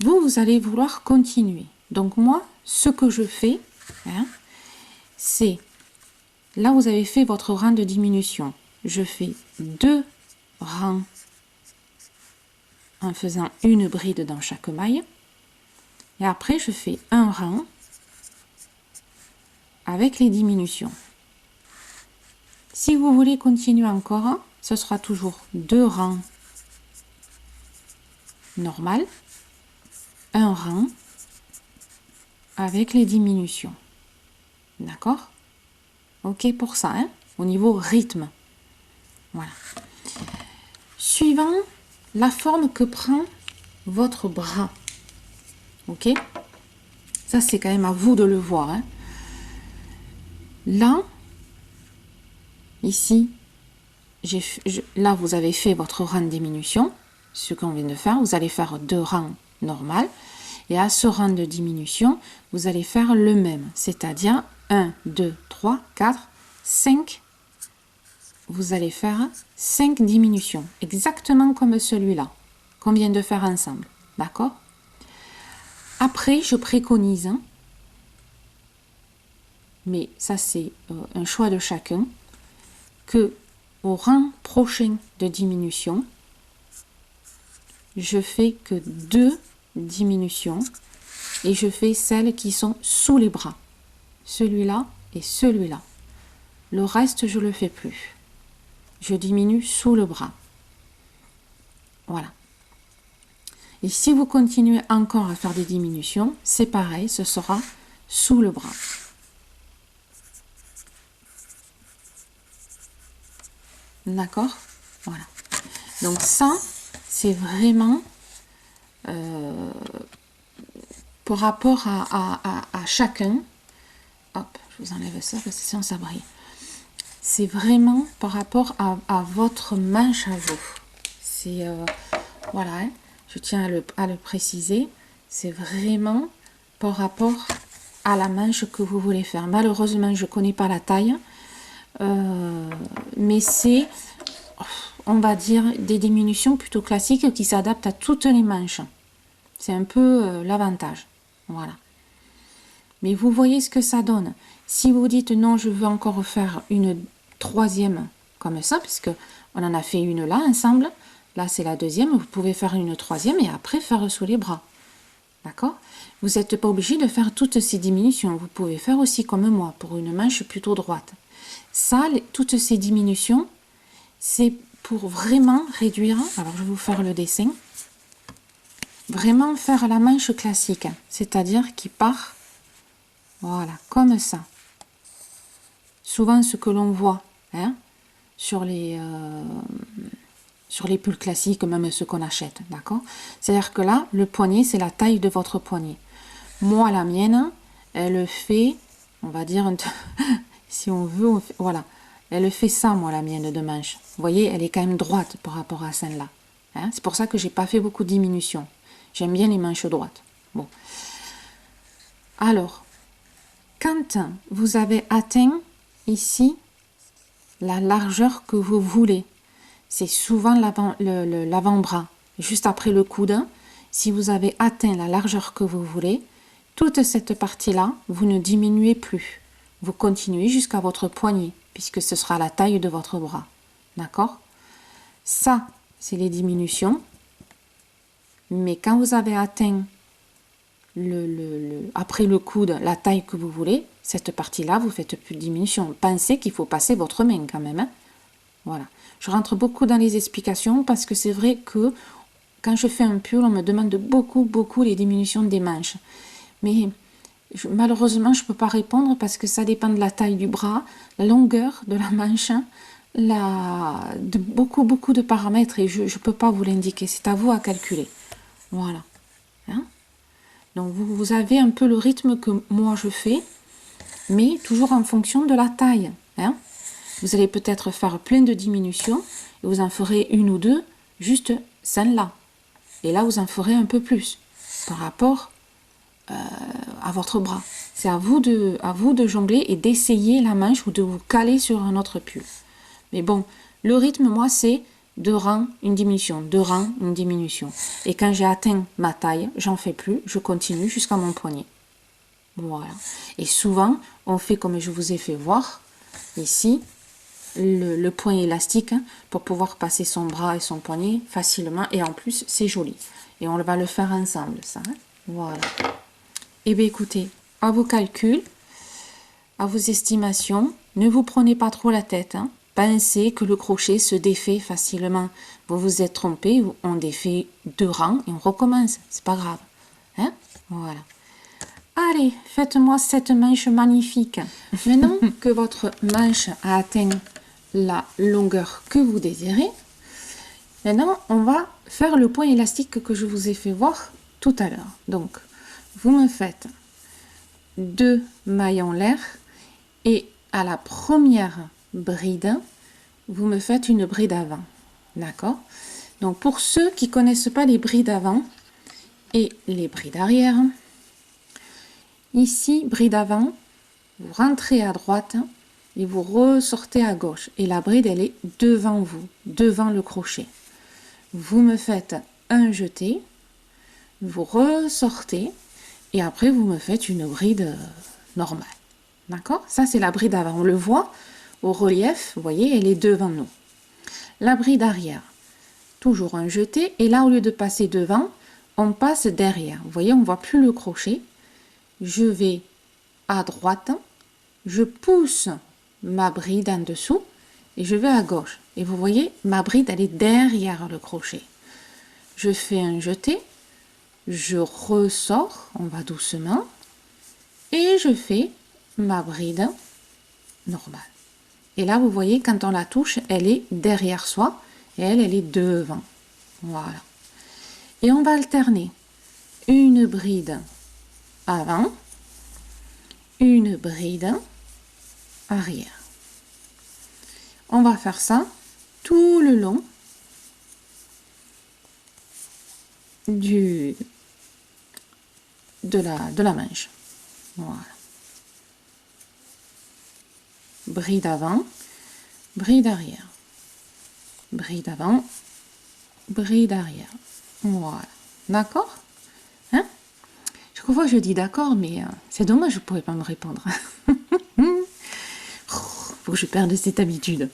Speaker 2: Vous allez vouloir continuer. Donc moi, ce que je fais, hein, c'est, là vous avez fait votre rang de diminution. Je fais 2 rangs en faisant une bride dans chaque maille. Et après, je fais un rang avec les diminutions. Si vous voulez continuer encore, ce sera toujours 2 rangs normal, un rang avec les diminutions. D'accord? Ok pour ça, hein, au niveau rythme. Voilà. Suivant la forme que prend votre bras. Ok? Ça, c'est quand même à vous de le voir. Hein. Là, ici, là, vous avez fait votre rang de diminution. Ce qu'on vient de faire, vous allez faire 2 rangs normal. Et à ce rang de diminution, vous allez faire le même. C'est-à-dire 1, 2, 3, 4, 5. Vous allez faire 5 diminutions. Exactement comme celui-là qu'on vient de faire ensemble. D'accord? Après, je préconise, hein, mais ça c'est un choix de chacun, que au rang prochain de diminution, je fais que 2 diminutions et je fais celles qui sont sous les bras. Celui-là et celui-là. Le reste, je ne le fais plus. Je diminue sous le bras. Voilà. Et si vous continuez encore à faire des diminutions, c'est pareil, ce sera sous le bras. D'accord? Voilà. Donc ça, c'est vraiment par rapport à chacun. Hop, je vous enlève ça parce que sinon ça brille. C'est vraiment par rapport à votre manche à vous. C'est voilà, hein, je tiens à le préciser. C'est vraiment par rapport à la manche que vous voulez faire. Malheureusement, je ne connais pas la taille, mais c'est, on va dire, des diminutions plutôt classiques qui s'adaptent à toutes les manches. C'est un peu l'avantage. Voilà. Mais vous voyez ce que ça donne. Si vous dites non, je veux encore faire une troisième comme ça, puisque on en a fait une là ensemble, là c'est la deuxième, vous pouvez faire une troisième et après faire sous les bras. D'accord? Vous n'êtes pas obligé de faire toutes ces diminutions. Vous pouvez faire aussi comme moi, pour une manche plutôt droite. Ça, toutes ces diminutions, c'est pour vraiment réduire. Alors, je vais vous faire le dessin. Vraiment faire la manche classique, c'est-à-dire qui part, voilà, comme ça. Souvent, ce que l'on voit sur les pulls classiques, même ceux qu'on achète, d'accord? C'est-à-dire que là, le poignet, c'est la taille de votre poignet. Moi, la mienne, elle fait, on va dire, si on veut, voilà. Elle fait ça, moi, la mienne de manche. Vous voyez, elle est quand même droite par rapport à celle-là. C'est pour ça que j'ai pas fait beaucoup de diminutions. J'aime bien les manches droites. Bon. Alors, quand vous avez atteint ici la largeur que vous voulez, c'est souvent l'avant-bras, juste après le coude. Si vous avez atteint la largeur que vous voulez, toute cette partie-là, vous ne diminuez plus. Vous continuez jusqu'à votre poignet, puisque ce sera la taille de votre bras. D'accord? Ça, c'est les diminutions. Mais quand vous avez atteint après le coude la taille que vous voulez, cette partie-là, vous faites plus de diminution. Pensez qu'il faut passer votre main quand même. Voilà. Je rentre beaucoup dans les explications parce que c'est vrai que quand je fais un pull, on me demande beaucoup les diminutions des manches. Mais malheureusement, je ne peux pas répondre parce que ça dépend de la taille du bras, la longueur de la manche, de beaucoup de paramètres et je ne peux pas vous l'indiquer. C'est à vous à calculer. Voilà. Donc, vous avez un peu le rythme que moi je fais, mais toujours en fonction de la taille. Vous allez peut-être faire plein de diminutions et vous en ferez une ou deux, juste celle-là. Et là, vous en ferez un peu plus par rapport à votre bras. C'est à vous de jongler et d'essayer la manche ou de vous caler sur un autre pull. Mais bon, le rythme, moi, c'est 2 rangs, une diminution, 2 rangs, une diminution. Et quand j'ai atteint ma taille, j'en fais plus, je continue jusqu'à mon poignet. Voilà. Et souvent, on fait comme je vous ai fait voir, ici, le point élastique pour pouvoir passer son bras et son poignet facilement. Et en plus, c'est joli. Et on va le faire ensemble, ça. Voilà. Et bien, écoutez, à vos calculs, à vos estimations, ne vous prenez pas trop la tête. Pensez que le crochet se défait facilement. Vous vous êtes trompé, on défait 2 rangs et on recommence. C'est pas grave. Voilà. Allez, faites-moi cette manche magnifique. Maintenant que votre manche a atteint la longueur que vous désirez, maintenant on va faire le point élastique que je vous ai fait voir tout à l'heure. Donc, vous me faites 2 mailles en l'air et à la première bride, vous me faites une bride avant. D'accord? Donc, pour ceux qui ne connaissent pas les brides avant et les brides arrière, ici, bride avant, vous rentrez à droite et vous ressortez à gauche. Et la bride, elle est devant vous, devant le crochet. Vous me faites un jeté, vous ressortez et après, vous me faites une bride normale. D'accord? Ça, c'est la bride avant. On le voit au relief, vous voyez, elle est devant nous. La bride arrière, toujours un jeté. Et là, au lieu de passer devant, on passe derrière. Vous voyez, on ne voit plus le crochet. Je vais à droite, je pousse ma bride en dessous et je vais à gauche. Et vous voyez, ma bride, elle est derrière le crochet. Je fais un jeté, je ressors, on va doucement, et je fais ma bride normale. Et là, vous voyez, quand on la touche, elle est derrière soi et elle est devant. Voilà. Et on va alterner une bride avant, une bride arrière. On va faire ça tout le long de la manche. Voilà. Bride avant, bride arrière. Bride avant, bride arrière. Voilà. D'accord? Chaque fois je dis d'accord, mais c'est dommage, je ne pourrais pas me répondre. Faut que je perde cette habitude.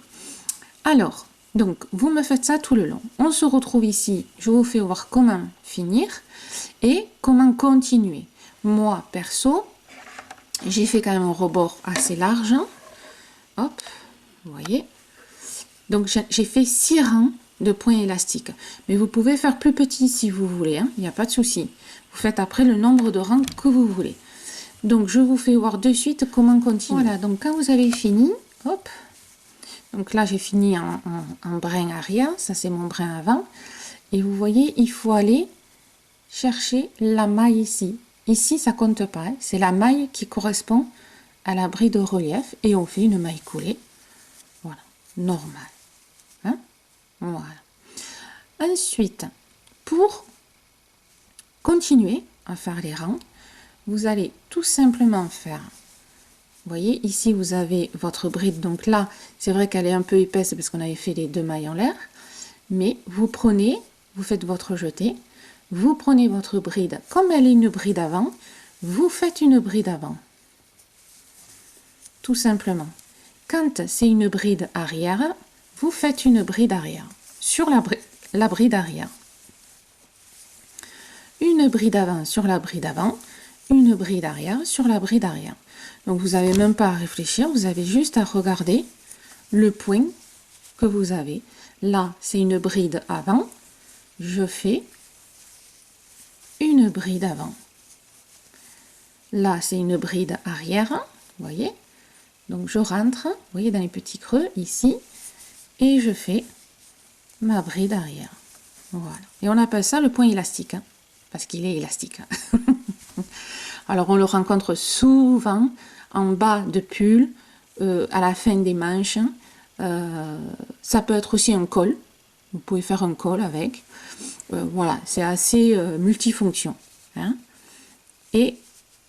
Speaker 2: Alors, Donc, vous me faites ça tout le long. On se retrouve ici. Je vous fais voir comment finir et comment continuer. Moi, perso, j'ai fait quand même un rebord assez large. Hop, vous voyez. Donc, j'ai fait 6 rangs de points élastiques. Mais vous pouvez faire plus petit si vous voulez. Il n'y a pas de souci. Vous faites après le nombre de rangs que vous voulez. Donc, je vous fais voir de suite comment continuer. Voilà, donc quand vous avez fini, hop. Donc là, j'ai fini en brin arrière. Ça, c'est mon brin avant. Et vous voyez, il faut aller chercher la maille ici. Ici, ça compte pas. C'est la maille qui correspond à la bride de relief. Et on fait une maille coulée. Voilà, normal. Hein? Voilà. Ensuite, pour continuer à faire les rangs, vous allez tout simplement faire... Vous voyez, ici, vous avez votre bride. Donc là, c'est vrai qu'elle est un peu épaisse parce qu'on avait fait les 2 mailles en l'air. Mais vous prenez, vous faites votre jeté. Vous prenez votre bride. Comme elle est une bride avant, vous faites une bride avant. Tout simplement. Quand c'est une bride arrière, vous faites une bride arrière. Sur la bride arrière. Une bride avant sur la bride avant. Une bride arrière sur la bride arrière. Donc vous n'avez même pas à réfléchir, vous avez juste à regarder le point que vous avez. Là, c'est une bride avant. Je fais une bride avant. Là, c'est une bride arrière. Vous voyez? Donc je rentre, vous voyez, dans les petits creux, ici. Et je fais ma bride arrière. Voilà. Et on appelle ça le point élastique. Parce qu'il est élastique. Alors, on le rencontre souvent en bas de pull, à la fin des manches. Ça peut être aussi un col. Vous pouvez faire un col avec. Voilà, c'est assez multifonction. Hein. Et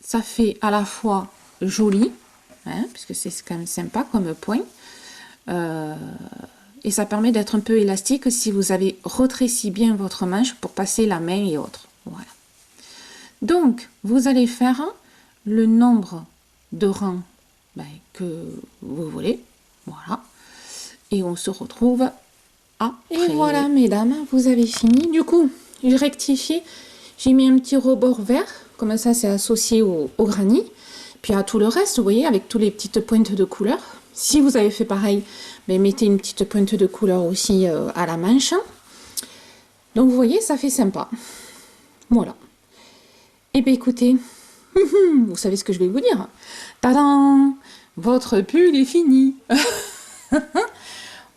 Speaker 2: ça fait à la fois joli, hein, puisque c'est quand même sympa comme point. Et ça permet d'être un peu élastique si vous avez retréci bien votre manche pour passer la main et autres. Voilà. Donc, vous allez faire le nombre de rangs que vous voulez. Voilà. Et on se retrouve après.
Speaker 1: Et voilà, mesdames, vous avez fini. Du coup, j'ai rectifié. J'ai mis un petit rebord vert. Comme ça, c'est associé au granit. Puis à tout le reste, vous voyez, avec toutes les petites pointes de couleur. Si vous avez fait pareil, mettez une petite pointe de couleur aussi à la manche. Donc, vous voyez, ça fait sympa. Voilà. Eh bien, écoutez, vous savez ce que je vais vous dire. Tadam! Votre pull est fini.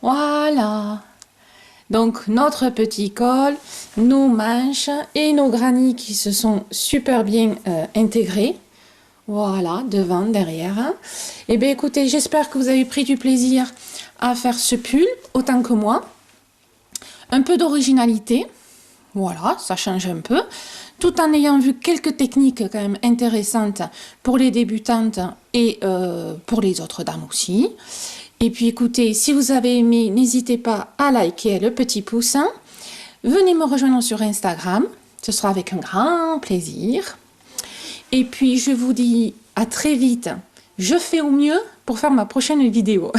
Speaker 1: Voilà. Donc, notre petit col, nos manches et nos granits qui se sont super bien intégrés. Voilà, devant, derrière. Eh bien, écoutez, j'espère que vous avez pris du plaisir à faire ce pull, autant que moi. Un peu d'originalité. Voilà, ça change un peu. Tout en ayant vu quelques techniques quand même intéressantes pour les débutantes et pour les autres dames aussi. Et puis écoutez, si vous avez aimé, n'hésitez pas à liker le petit pouce. Venez me rejoindre sur Instagram, ce sera avec un grand plaisir. Et puis je vous dis à très vite. Je fais au mieux pour faire ma prochaine vidéo.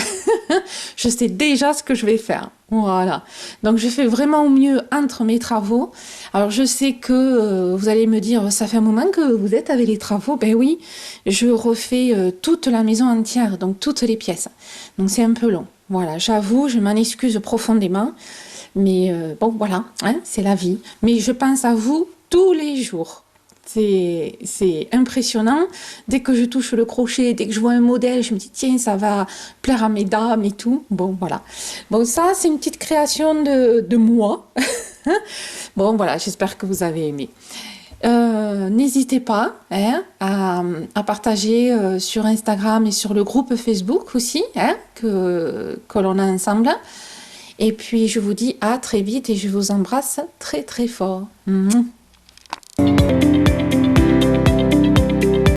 Speaker 1: Je sais déjà ce que je vais faire. Voilà. Donc, je fais vraiment au mieux entre mes travaux. Alors, je sais que vous allez me dire, ça fait un moment que vous êtes avec les travaux. Ben oui, je refais toute la maison entière, donc toutes les pièces. Donc, c'est un peu long. Voilà, j'avoue, je m'en excuse profondément. Mais bon, voilà, hein, c'est la vie. Mais je pense à vous tous les jours. C'est impressionnant. Dès que je touche le crochet, dès que je vois un modèle, je me dis, tiens, ça va plaire à mes dames et tout. Bon, voilà. Bon, ça, c'est une petite création de moi. Bon, voilà, j'espère que vous avez aimé. N'hésitez pas hein, à partager sur Instagram et sur le groupe Facebook aussi, hein, que l'on a ensemble. Et puis, je vous dis à très vite et je vous embrasse très, très fort. Mmh.